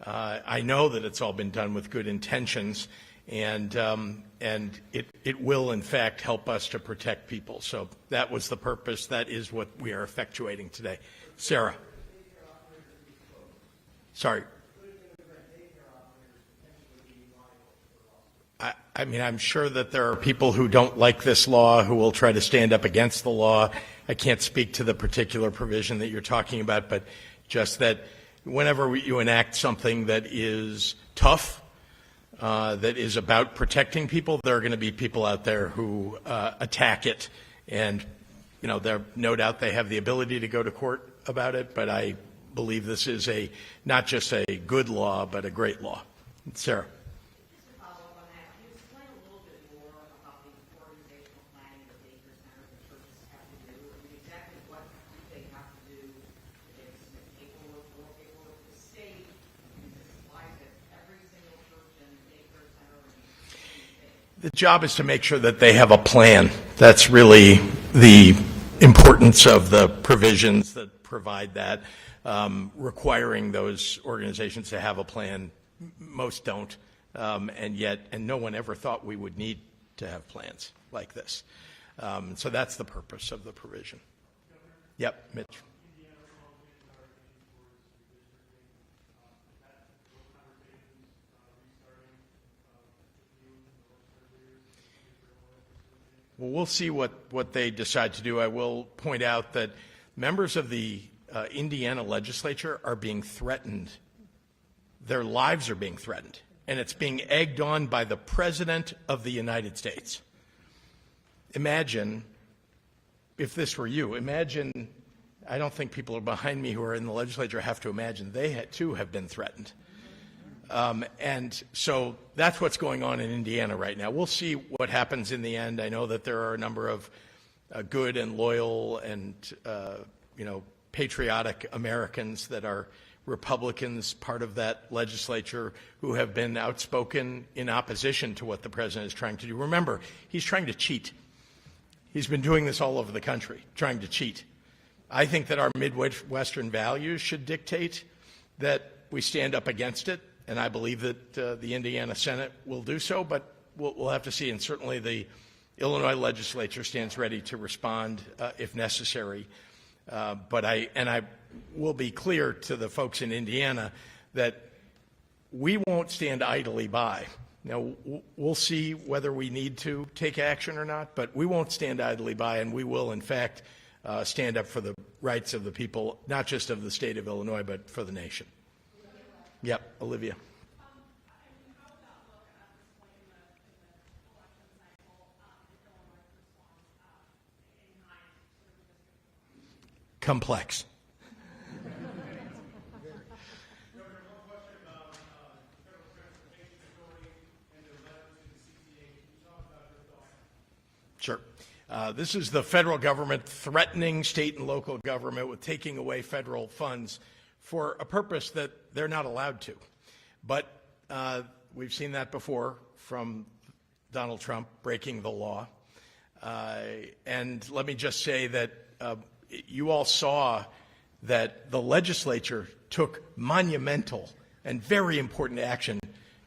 I know that it's all been done with good intentions, and it will, in fact, help us to protect people. So that was the purpose. That is what we are effectuating today. Sarah. Sorry. I mean, I'm sure that there are people who don't like this law who will try to stand up against the law. I can't speak to the particular provision that you're talking about, but just that whenever you enact something that is tough, that is about protecting people, there are going to be people out there who attack it. And, you know, no doubt they have the ability to go to court about it, but I believe this is not just a good law, but a great law. Sarah. The job is to make sure that they have a plan. That's really the importance of the provisions that provide that, requiring those organizations to have a plan. Most don't. and no one ever thought we would need to have plans like this. So that's the purpose of the provision. Yep, Mitch. Well, we'll see what they decide to do. I will point out that members of the Indiana legislature are being threatened. Their lives are being threatened, and it's being egged on by the President of the United States. Imagine if this were you. Imagine, I don't think people behind me who are in the legislature have to imagine they too have been threatened. And so that's what's going on in Indiana right now. We'll see what happens in the end. I know that there are a number of good and loyal and patriotic Americans that are Republicans, part of that legislature, who have been outspoken in opposition to what the president is trying to do. Remember, he's trying to cheat. He's been doing this all over the country, trying to cheat. I think that our Midwestern values should dictate that we stand up against it, and I believe that the Indiana Senate will do so, but we'll have to see. And certainly the Illinois legislature stands ready to respond if necessary. But I will be clear to the folks in Indiana that we won't stand idly by. Now, we'll see whether we need to take action or not, but we won't stand idly by, and we will, in fact, stand up for the rights of the people, not just of the state of Illinois, but for the nation. Yep, Olivia. Complex. Sure. This is the federal government threatening state and local government with taking away federal funds for a purpose that they're not allowed to. But we've seen that before from Donald Trump breaking the law. And let me just say that you all saw that the legislature took monumental and very important action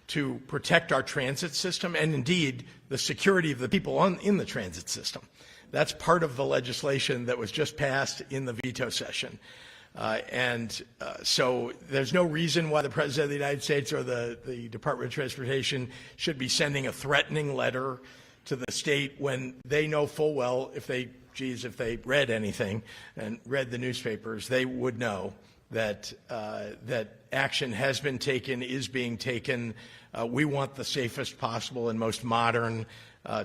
to protect our transit system and indeed the security of the people in the transit system. That's part of the legislation that was just passed in the veto session. So there's no reason why the President of the United States or the Department of Transportation should be sending a threatening letter to the state when they know full well if they read anything and read the newspapers, they would know that action has been taken, is being taken. We want the safest possible and most modern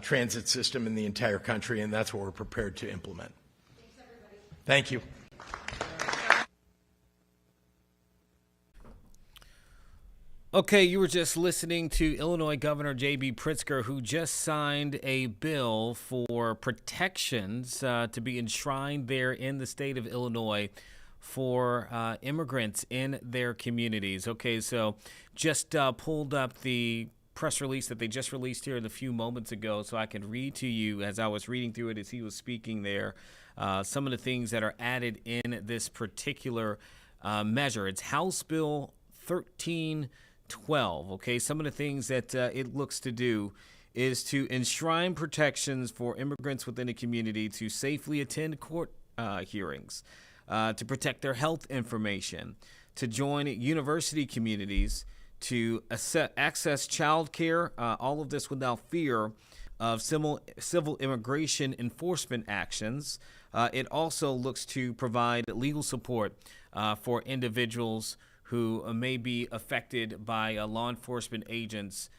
transit system in the entire country, and that's what we're prepared to implement. Thanks, everybody. Thank you. Okay, you were just listening to Illinois Governor J.B. Pritzker, who just signed a bill for protections to be enshrined there in the state of Illinois for immigrants in their communities. Okay, so just pulled up the press release that they just released here a few moments ago so I can read to you as I was reading through it as he was speaking there some of the things that are added in this particular measure. It's House Bill 1312. Okay, some of the things that it looks to do is to enshrine protections for immigrants within a community to safely attend court hearings, to protect their health information, to join university communities, to access child care, all of this without fear of civil immigration enforcement actions. It also looks to provide legal support for individuals who may be affected by law enforcement agents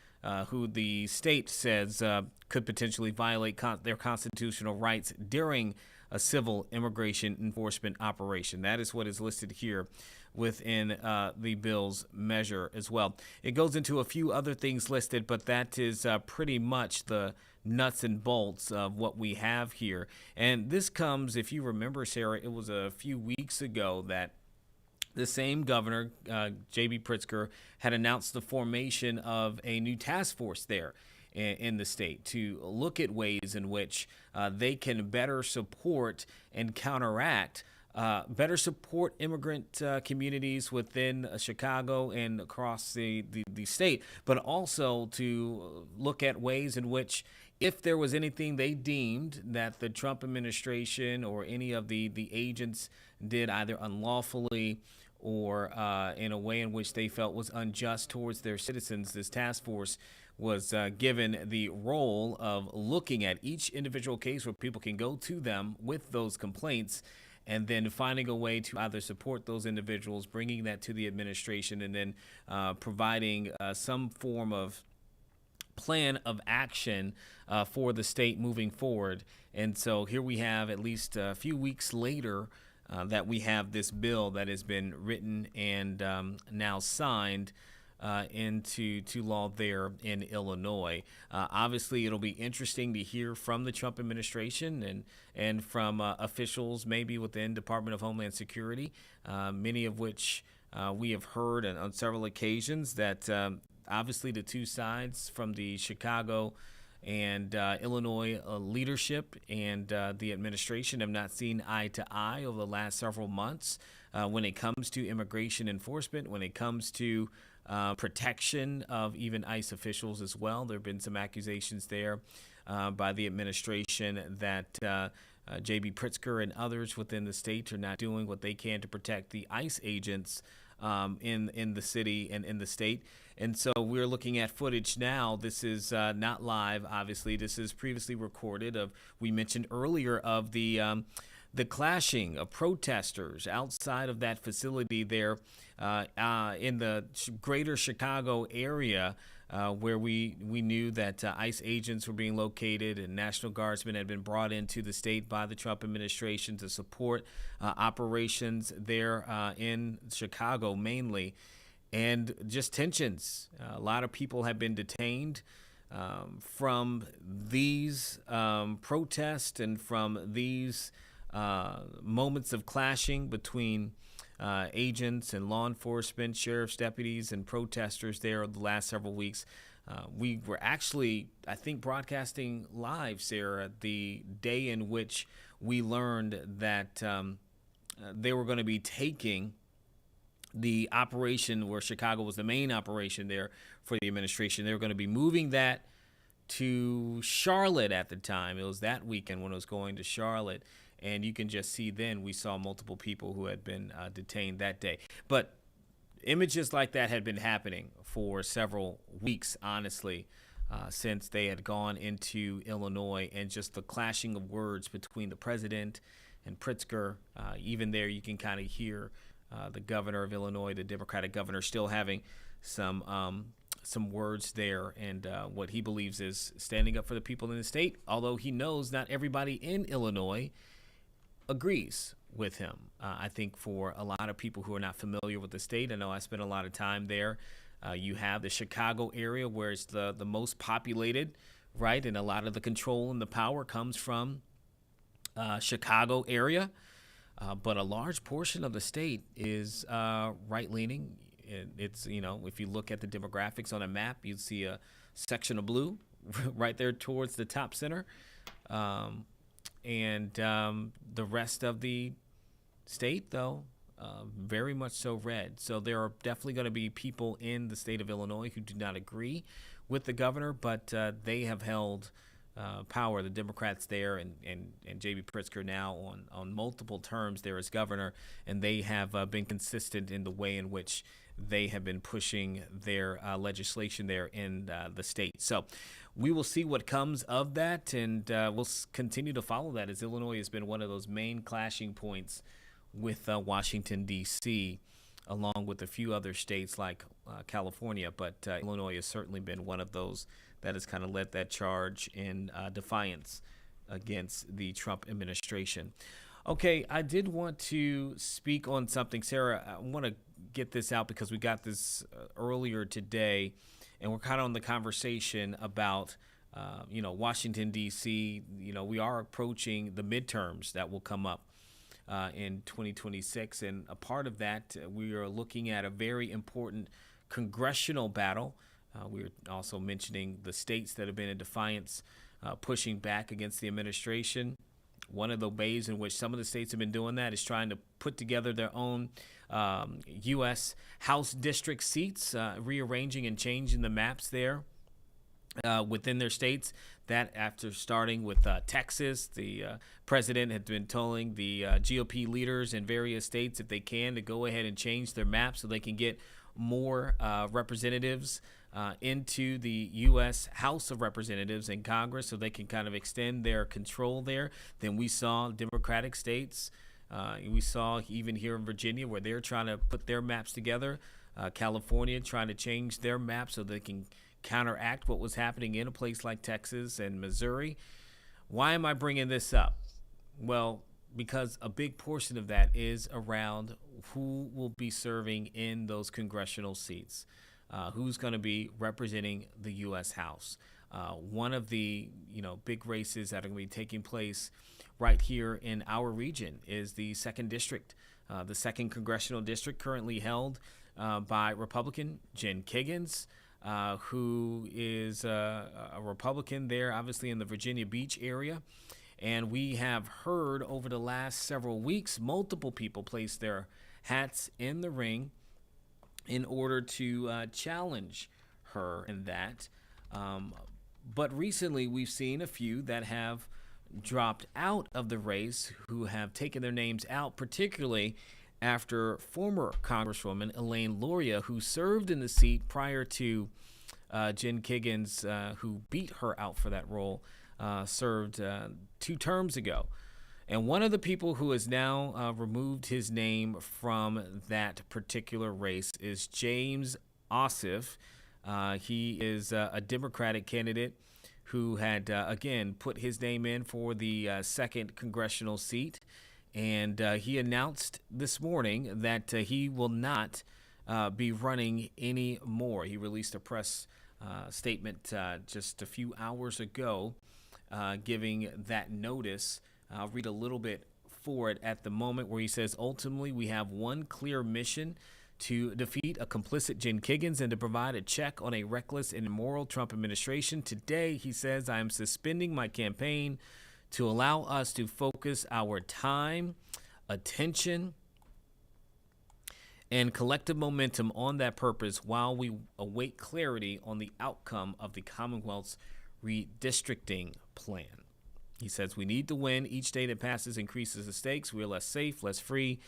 who the state says could potentially violate their constitutional rights during a civil immigration enforcement operation. That is what is listed here within the bill's measure as well. It goes into a few other things listed, but that is pretty much the nuts and bolts of what we have here. And this comes, if you remember, Sarah, it was a few weeks ago that the same governor, J.B. Pritzker, had announced the formation of a new task force there in the state to look at ways in which they can better support and counteract better support immigrant communities within Chicago and across the state, but also to look at ways in which, if there was anything they deemed that the Trump administration or any of the agents did either unlawfully or in a way in which they felt was unjust towards their citizens, this task force was given the role of looking at each individual case where people can go to them with those complaints and then finding a way to either support those individuals, bringing that to the administration, and then providing some form of plan of action for the state moving forward. And so here we have, at least a few weeks later, that we have this bill that has been written and now signed into law there in Illinois. Obviously, it'll be interesting to hear from the Trump administration and from officials maybe within Department of Homeland Security, many of which we have heard on several occasions that obviously the two sides from the Chicago and Illinois leadership and the administration have not seen eye to eye over the last several months when it comes to immigration enforcement, when it comes to protection of even ICE officials as well. There have been some accusations there by the administration that J.B. Pritzker and others within the state are not doing what they can to protect the ICE agents in the city and in the state. And so we're looking at footage now. This is not live, obviously. This is previously recorded. We mentioned earlier of the clashing of protesters outside of that facility there in the greater Chicago area, where we knew that ICE agents were being located and National Guardsmen had been brought into the state by the Trump administration to support operations there in Chicago mainly. And just tensions. A lot of people have been detained from these protests and from these moments of clashing between agents and law enforcement, sheriff's deputies, and protesters there the last several weeks. We were actually, I think, broadcasting live, Sarah, the day in which we learned that they were going to be taking the operation where Chicago was the main operation there for the administration. They were going to be moving that to Charlotte at the time. It was that weekend when it was going to Charlotte. And you can just see then we saw multiple people who had been detained that day. But images like that had been happening for several weeks, honestly, since they had gone into Illinois, and just the clashing of words between the president and Pritzker. Even there you can kind of hear the governor of Illinois, the Democratic governor, still having some words there, and what he believes is standing up for the people in the state, although he knows not everybody in Illinois agrees with him. I think for a lot of people who are not familiar with the state, I know I spent a lot of time there. You have the Chicago area where it's the most populated, right? And a lot of the control and the power comes from Chicago area. But a large portion of the state is right-leaning. It's, if you look at the demographics on a map, you'd see a section of blue right there towards the top center. And the rest of the state, though, very much so red. So there are definitely going to be people in the state of Illinois who do not agree with the governor, but they have held power, the Democrats there, and J.B. Pritzker now on multiple terms there as governor, and they have been consistent in the way in which they have been pushing their legislation there in the state. So we will see what comes of that, and we'll continue to follow that, as Illinois has been one of those main clashing points with Washington, D.C., along with a few other states like California. But Illinois has certainly been one of those that has kind of led that charge in defiance against the Trump administration. Okay, I did want to speak on something, Sarah. I want to get this out because we got this earlier today, and we're kind of on the conversation about, Washington, D.C. We are approaching the midterms that will come up in 2026, and a part of that, we are looking at a very important congressional battle. We were also mentioning the states that have been in defiance, pushing back against the administration. One of the ways in which some of the states have been doing that is trying to put together their own U.S. House district seats, rearranging and changing the maps there within their states. That after starting with Texas, the president had been telling the GOP leaders in various states, if they can, to go ahead and change their maps so they can get more representatives into the U.S. House of Representatives and Congress, so they can kind of extend their control there. Then we saw Democratic states. We saw even here in Virginia where they're trying to put their maps together. California trying to change their map so they can counteract what was happening in a place like Texas and Missouri. Why am I bringing this up? Well, because a big portion of that is around who will be serving in those congressional seats, who's going to be representing the U.S. House. One of the big races that are going to be taking place right here in our region is the 2nd District, the 2nd Congressional District, currently held by Republican Jen Kiggans, who is a Republican there, obviously in the Virginia Beach area. And we have heard over the last several weeks, multiple people place their hats in the ring in order to challenge her in that. But recently we've seen a few that have dropped out of the race, who have taken their names out, particularly after former Congresswoman Elaine Luria, who served in the seat prior to Jen Kiggans, who beat her out for that role, served 2 terms ago. And one of the people who has now removed his name from that particular race is James Ossoff. He is a Democratic candidate who had, again, put his name in for the 2nd congressional seat. And he announced this morning that he will not be running anymore. He released a press statement just a few hours ago giving that notice. I'll read a little bit for it at the moment, where he says, ultimately, we have one clear mission: to defeat a complicit Jen Kiggans and to provide a check on a reckless and immoral Trump administration. Today, he says, I am suspending my campaign to allow us to focus our time, attention, and collective momentum on that purpose while we await clarity on the outcome of the Commonwealth's redistricting plan. He says, we need to win. Each day that passes increases the stakes. We are less safe, less free,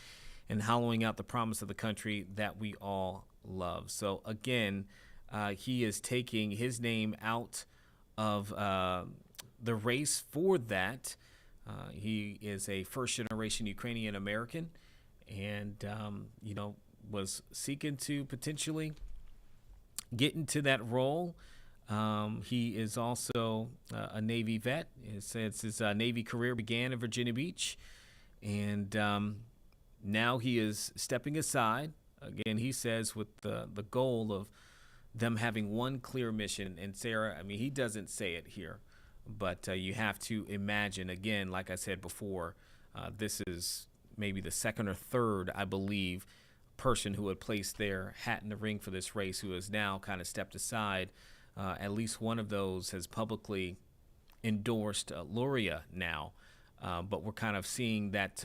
and hollowing out the promise of the country that we all love. So again, he is taking his name out of the race for that. He is a first-generation Ukrainian American, and was seeking to potentially get into that role. He is also a Navy vet. It says his Navy career began in Virginia Beach, and now he is stepping aside. Again, he says with the goal of them having one clear mission. And Sarah, I mean, he doesn't say it here, but you have to imagine, again, like I said before, this is maybe the 2nd or 3rd, I believe, person who had placed their hat in the ring for this race, who has now kind of stepped aside. At least one of those has publicly endorsed Luria now, but we're kind of seeing that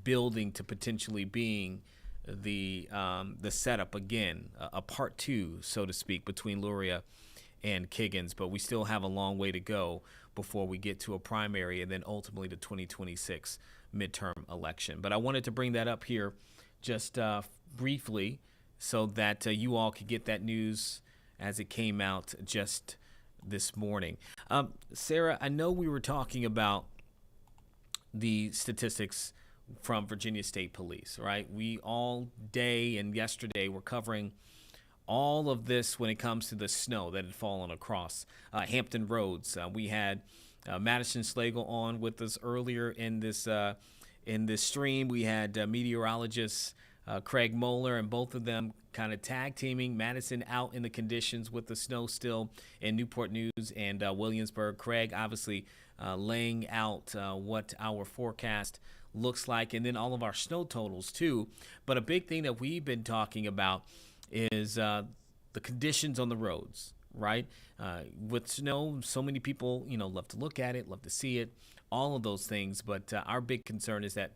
building to potentially being the setup again, a part 2, so to speak, between Luria and Kiggans. But we still have a long way to go before we get to a primary and then ultimately the 2026 midterm election. But I wanted to bring that up here just briefly so that you all could get that news as it came out just this morning. Sarah, I know we were talking about the statistics from Virginia State Police, right? We all day and yesterday were covering all of this when it comes to the snow that had fallen across Hampton roads. We had Madison Slagle on with us earlier in this stream. We had meteorologist Craig Moeller, and both of them kind of tag teaming. Madison out in the conditions with the snow still in Newport News and Williamsburg. Craig obviously laying out what our forecast looks like, and then all of our snow totals too. But a big thing that we've been talking about is the conditions on the roads, right? With snow, so many people, love to look at it, love to see it. all of those things. But our big concern is that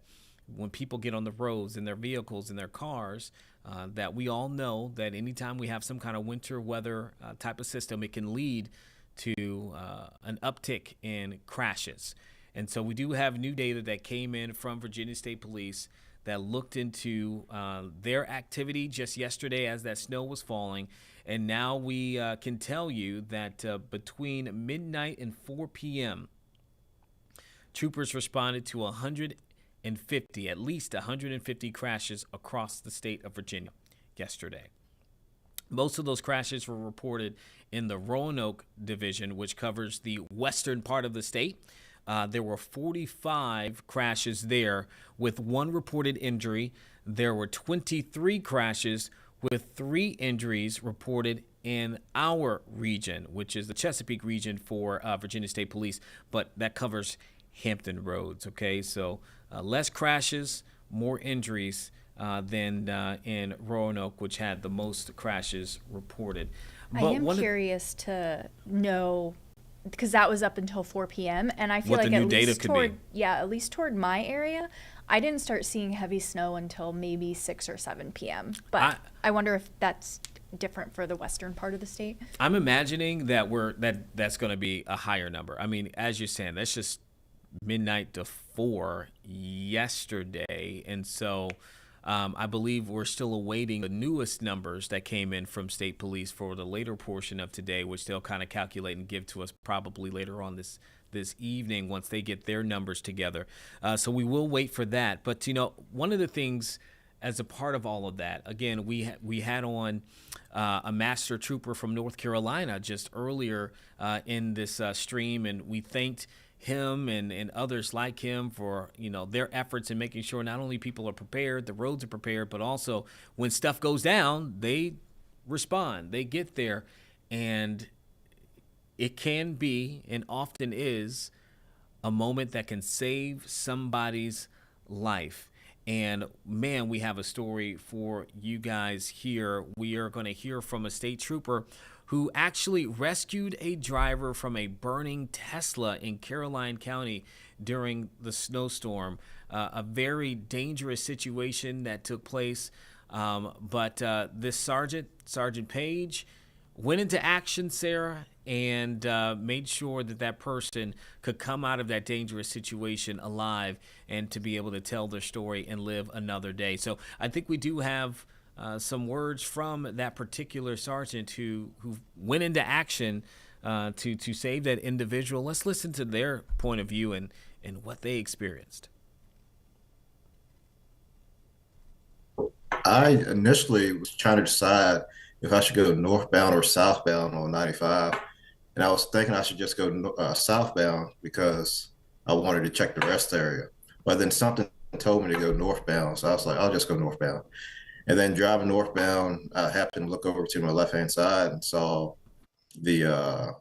when people get on the roads in their vehicles, in their cars, that we all know that anytime we have some kind of winter weather type of system, it can lead to an uptick in crashes. And so we do have new data that came in from Virginia State Police that looked into their activity just yesterday as that snow was falling. And now we can tell you that between midnight and 4 p.m., troopers responded to 150, at least 150 crashes across the state of Virginia yesterday. Most of those crashes were reported in the Roanoke division, which covers the western part of the state. There were 45 crashes there with 1 reported injury. There were 23 crashes with 3 injuries reported in our region, which is the Chesapeake region for Virginia State Police, but that covers Hampton Roads, okay? So less crashes, more injuries than in Roanoke, which had the most crashes reported. I am curious to know, because that was up until 4 p.m. and I feel what like the new at data least could toward be. at least toward my area, I didn't start seeing heavy snow until maybe 6 or 7 p.m. But I wonder if that's different for the western part of the state. I'm imagining that that's going to be a higher number. I mean, as you're saying, that's just midnight to 4 yesterday, and so I believe we're still awaiting the newest numbers that came in from state police for the later portion of today, which they'll kind of calculate and give to us probably later on this evening once they get their numbers together. So we will wait for that. But one of the things as a part of all of that, again, we had on a master trooper from North Carolina just earlier in this stream, and we thanked him and others like him for their efforts in making sure not only people are prepared, the roads are prepared, but also when stuff goes down, they respond, they get there, and it can be and often is a moment that can save somebody's life. And man, we have a story for you guys here. We are going to hear from a state trooper who actually rescued a driver from a burning Tesla in Caroline County during the snowstorm. A very dangerous situation that took place. But this Sergeant Page, went into action, Sarah, and made sure that person could come out of that dangerous situation alive and to be able to tell their story and live another day. So I think we do have some words from that particular sergeant who went into action to save that individual. Let's listen to their point of view and what they experienced. I initially was trying to decide if I should go northbound or southbound on 95. And I was thinking I should just go southbound because I wanted to check the rest area. But then something told me to go northbound. So I was like, I'll just go northbound. And then driving northbound, I happened to look over to my left-hand side and saw the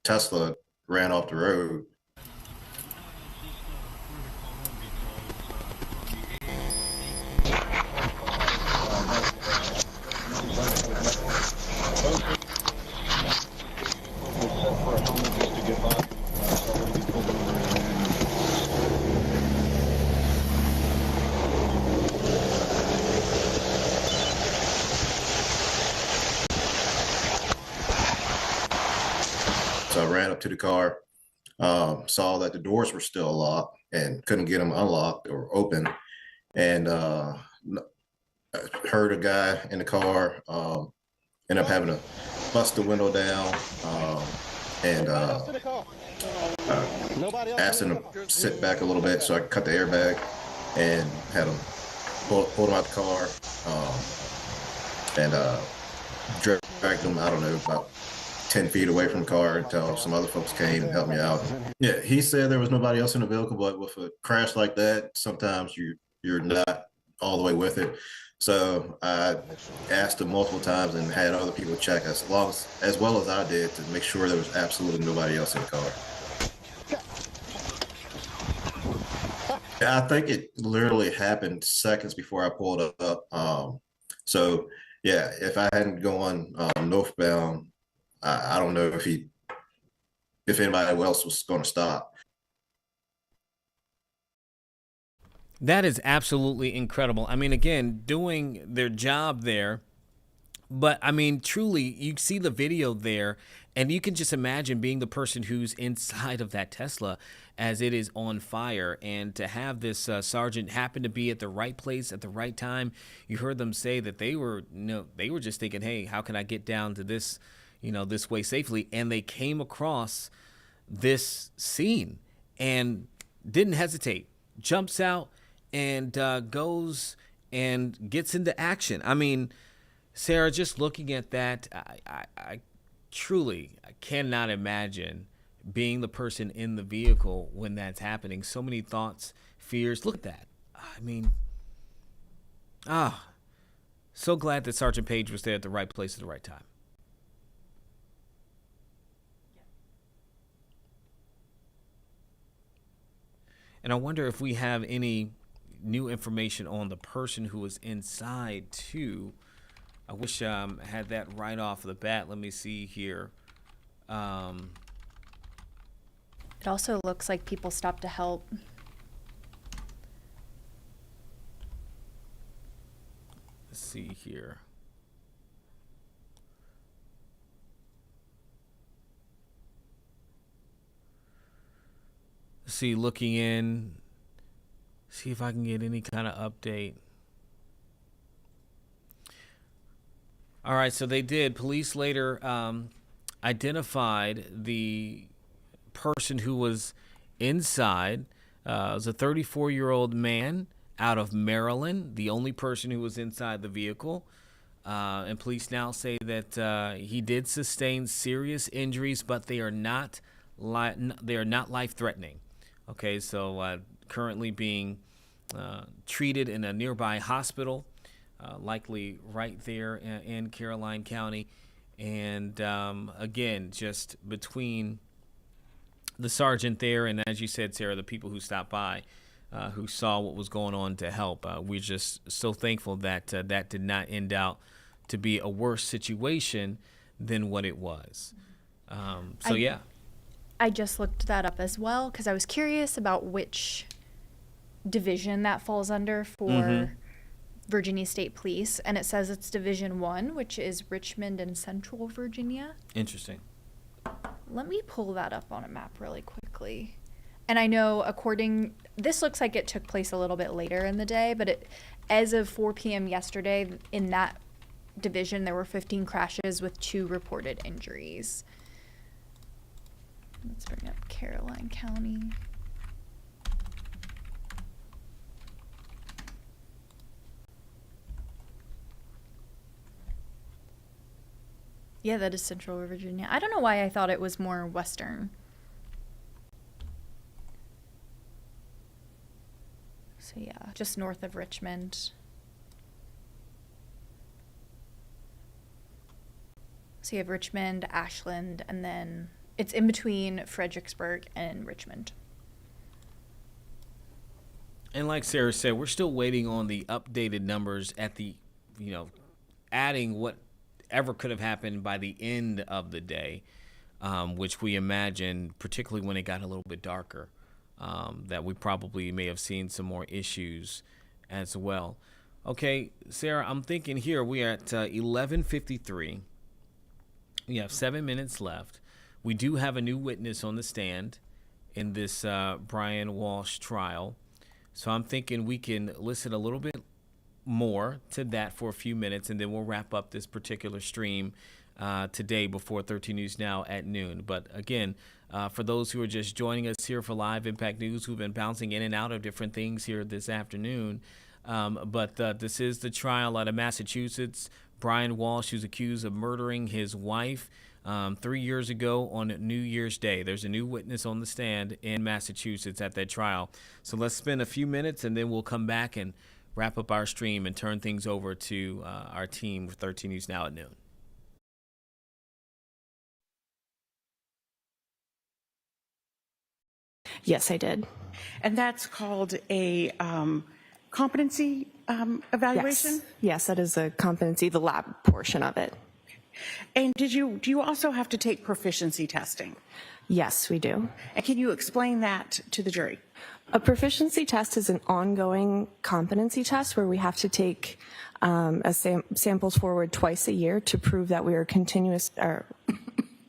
Tesla ran off the road. So I ran up to the car, saw that the doors were still locked and couldn't get them unlocked or open, and heard a guy in the car, ended up having to bust the window down and asked him to sit back a little bit so I could cut the airbag and had him pull him out the car and dragged him, I don't know, about 10 feet away from the car until some other folks came and helped me out. Yeah, he said there was nobody else in the vehicle, but with a crash like that, sometimes you're not all the way with it. So I asked him multiple times and had other people check as well as I did to make sure there was absolutely nobody else in the car. I think it literally happened seconds before I pulled up. So yeah, if I hadn't gone northbound, I don't know if anybody else was going to stop. That is absolutely incredible. I mean, again, doing their job there. But I mean, truly, you see the video there, and you can just imagine being the person who's inside of that Tesla as it is on fire. And to have this sergeant happen to be at the right place at the right time, you heard them say that they were just thinking, hey, how can I get down to this, this way safely? And they came across this scene and didn't hesitate, jumps out and goes and gets into action. I mean, Sarah, just looking at that, I truly cannot imagine being the person in the vehicle when that's happening. So many thoughts, fears. Look at that. I mean, so glad that Sergeant Page was there at the right place at the right time. And I wonder if we have any new information on the person who was inside too. I wish I had that right off the bat. Let me see here. It also looks like people stopped to help. Let's see here. See, looking in, see if I can get any kind of update. All right, so they did. Police later identified the person who was inside. It was a 34-year-old man out of Maryland, the only person who was inside the vehicle. And police now say that he did sustain serious injuries, but they are not life-threatening. Okay, so currently being treated in a nearby hospital. Likely right there in Caroline County. And again, just between the sergeant there and, as you said, Sarah, the people who stopped by, who saw what was going on to help, we're just so thankful that that did not end out to be a worse situation than what it was. Yeah. I just looked that up as well because I was curious about which division that falls under for Virginia State Police, and it says it's Division 1, which is Richmond and Central Virginia. Interesting. Let me pull that up on a map really quickly. And I know this looks like it took place a little bit later in the day, but as of 4 p.m. yesterday, in that division, there were 15 crashes with 2 reported injuries. Let's bring up Caroline County. Yeah, that is Central Virginia. I don't know why I thought it was more western. So yeah, just north of Richmond. So you have Richmond, Ashland, and then it's in between Fredericksburg and Richmond. And like Sarah said, we're still waiting on the updated numbers at the, adding whatever could have happened by the end of the day, which we imagine, particularly when it got a little bit darker, that we probably may have seen some more issues as well. Okay, Sarah, I'm thinking here we are at 11:53. We have 7 minutes left. We do have a new witness on the stand in this Brian Walsh trial. So I'm thinking we can listen a little bit more to that for a few minutes, and then we'll wrap up this particular stream today before 13 News Now at noon. But again, for those who are just joining us here for Live Impact News, who've been bouncing in and out of different things here this afternoon, but this is the trial out of Massachusetts. Brian Walsh, who's accused of murdering his wife 3 years ago on New Year's Day. There's a new witness on the stand in Massachusetts at that trial. So let's spend a few minutes, and then we'll come back and wrap up our stream and turn things over to our team with 13 News Now at noon. Yes, I did. And that's called a competency evaluation? Yes, that is a competency, the lab portion of it. And do you also have to take proficiency testing? Yes, we do. And can you explain that to the jury? A proficiency test is an ongoing competency test where we have to take samples forward twice a year to prove that we are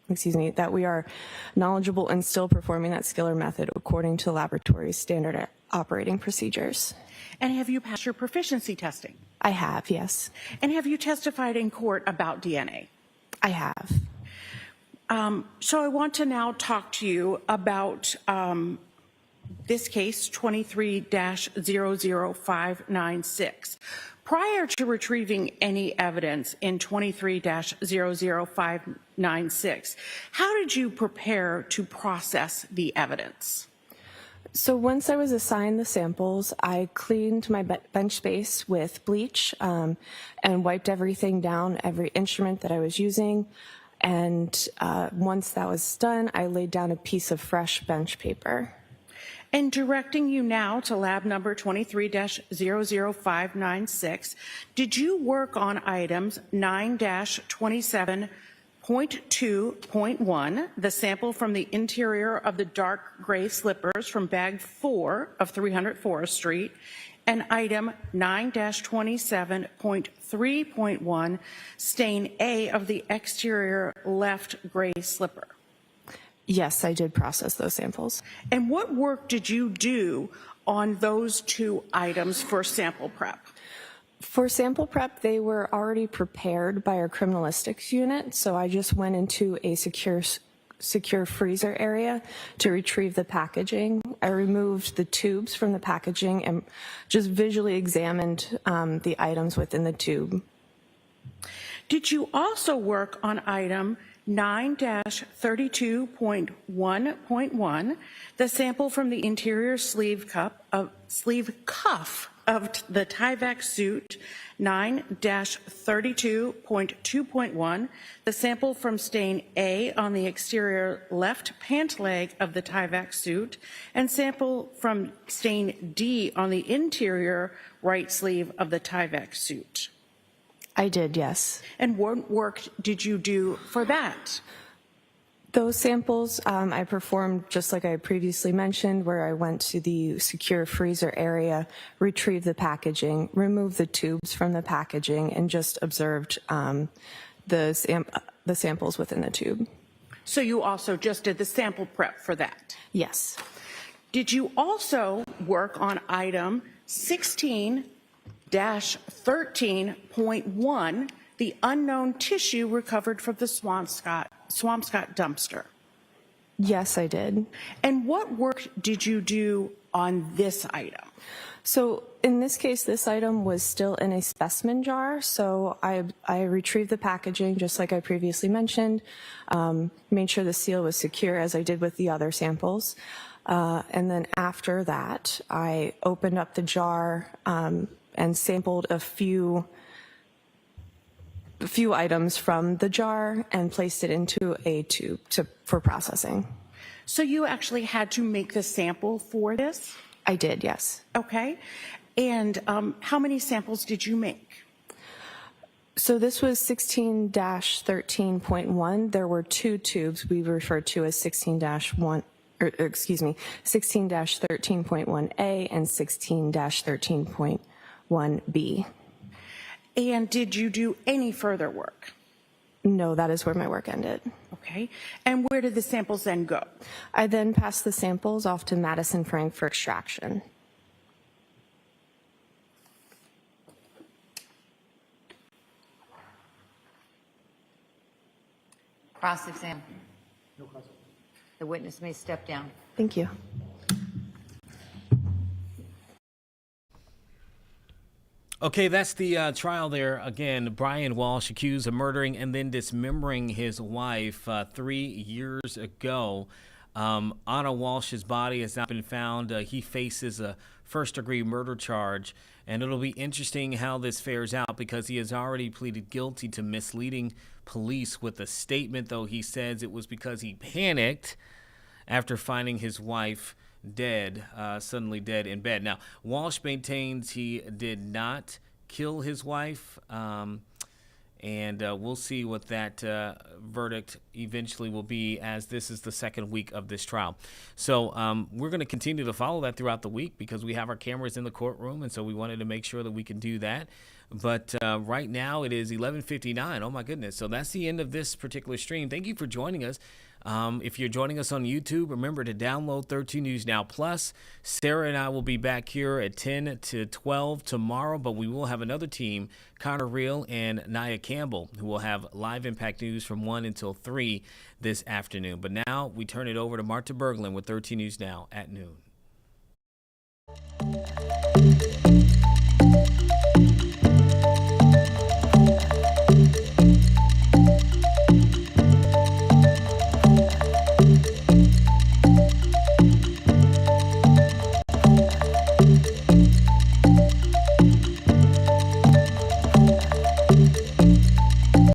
that we are knowledgeable and still performing that skill or method according to the laboratory's standard operating procedures. And have you passed your proficiency testing? I have, yes. And have you testified in court about DNA? I have. So I want to now talk to you about this case, 23-00596. Prior to retrieving any evidence in 23-00596, how did you prepare to process the evidence? So once I was assigned the samples, I cleaned my bench space with bleach and wiped everything down, every instrument that I was using. And once that was done, I laid down a piece of fresh bench paper. And directing you now to lab number 23-00596, did you work on items 9-27.2.1, the sample from the interior of the dark gray slippers from bag 4 of 300 Forest Street, and item 9-27.3.1, stain A of the exterior left gray slipper? Yes, I did process those samples. And what work did you do on those two items for sample prep? For sample prep, they were already prepared by our criminalistics unit, so I just went into a secure freezer area to retrieve the packaging. I removed the tubes from the packaging and just visually examined the items within the tube. Did you also work on item 9-32.1.1, the sample from the interior sleeve cuff of the Tyvek suit 9-32.2.1, the sample from stain A on the exterior left pant leg of the Tyvek suit, and sample from stain D on the interior right sleeve of the Tyvek suit? I did, yes. And what work did you do for that? Those samples I performed just like I previously mentioned, where I went to the secure freezer area, retrieved the packaging, removed the tubes from the packaging, and just observed the samples within the tube. So you also just did the sample prep for that? Yes. Did you also work on item 16-13.1, the unknown tissue recovered from the Swampscott dumpster? Yes, I did. And what work did you do on this item? So in this case, this item was still in a specimen jar, so I retrieved the packaging just like I previously mentioned, made sure the seal was secure as I did with the other samples. And then after that, I opened up the jar and sampled a few items from the jar and placed it into a tube for processing. So you actually had to make the sample for this? I did, yes. Okay. And how many samples did you make? So this was 16-13.1. There were two tubes we referred to as 16-13.1A and 16-13.1B. And did you do any further work? No, that is where my work ended. Okay. And where did the samples then go? I then passed the samples off to Madison Frank for extraction. Cross-exam. The witness may step down. Thank you. Okay, that's the trial there. Again, Brian Walsh accused of murdering and then dismembering his wife 3 years ago. Anna Walsh's body has not been found. He faces a first-degree murder charge, and it'll be interesting how this fares out because he has already pleaded guilty to misleading police with a statement, though he says it was because he panicked after finding his wife dead, suddenly dead in bed. Now, Walsh maintains he did not kill his wife, And we'll see what that verdict eventually will be, as this is the second week of this trial. So we're going to continue to follow that throughout the week because we have our cameras in the courtroom, and so we wanted to make sure that we can do that. But right now it is 11:59. Oh, my goodness. So that's the end of this particular stream. Thank you for joining us. If you're joining us on YouTube, remember to download 13 News Now Plus. Sarah and I will be back here at 10 to 12 tomorrow, but we will have another team, Connor Reel and Nia Campbell, who will have live Impact News from 1 until 3 this afternoon. But now we turn it over to Marta Berglund with 13 News Now at noon.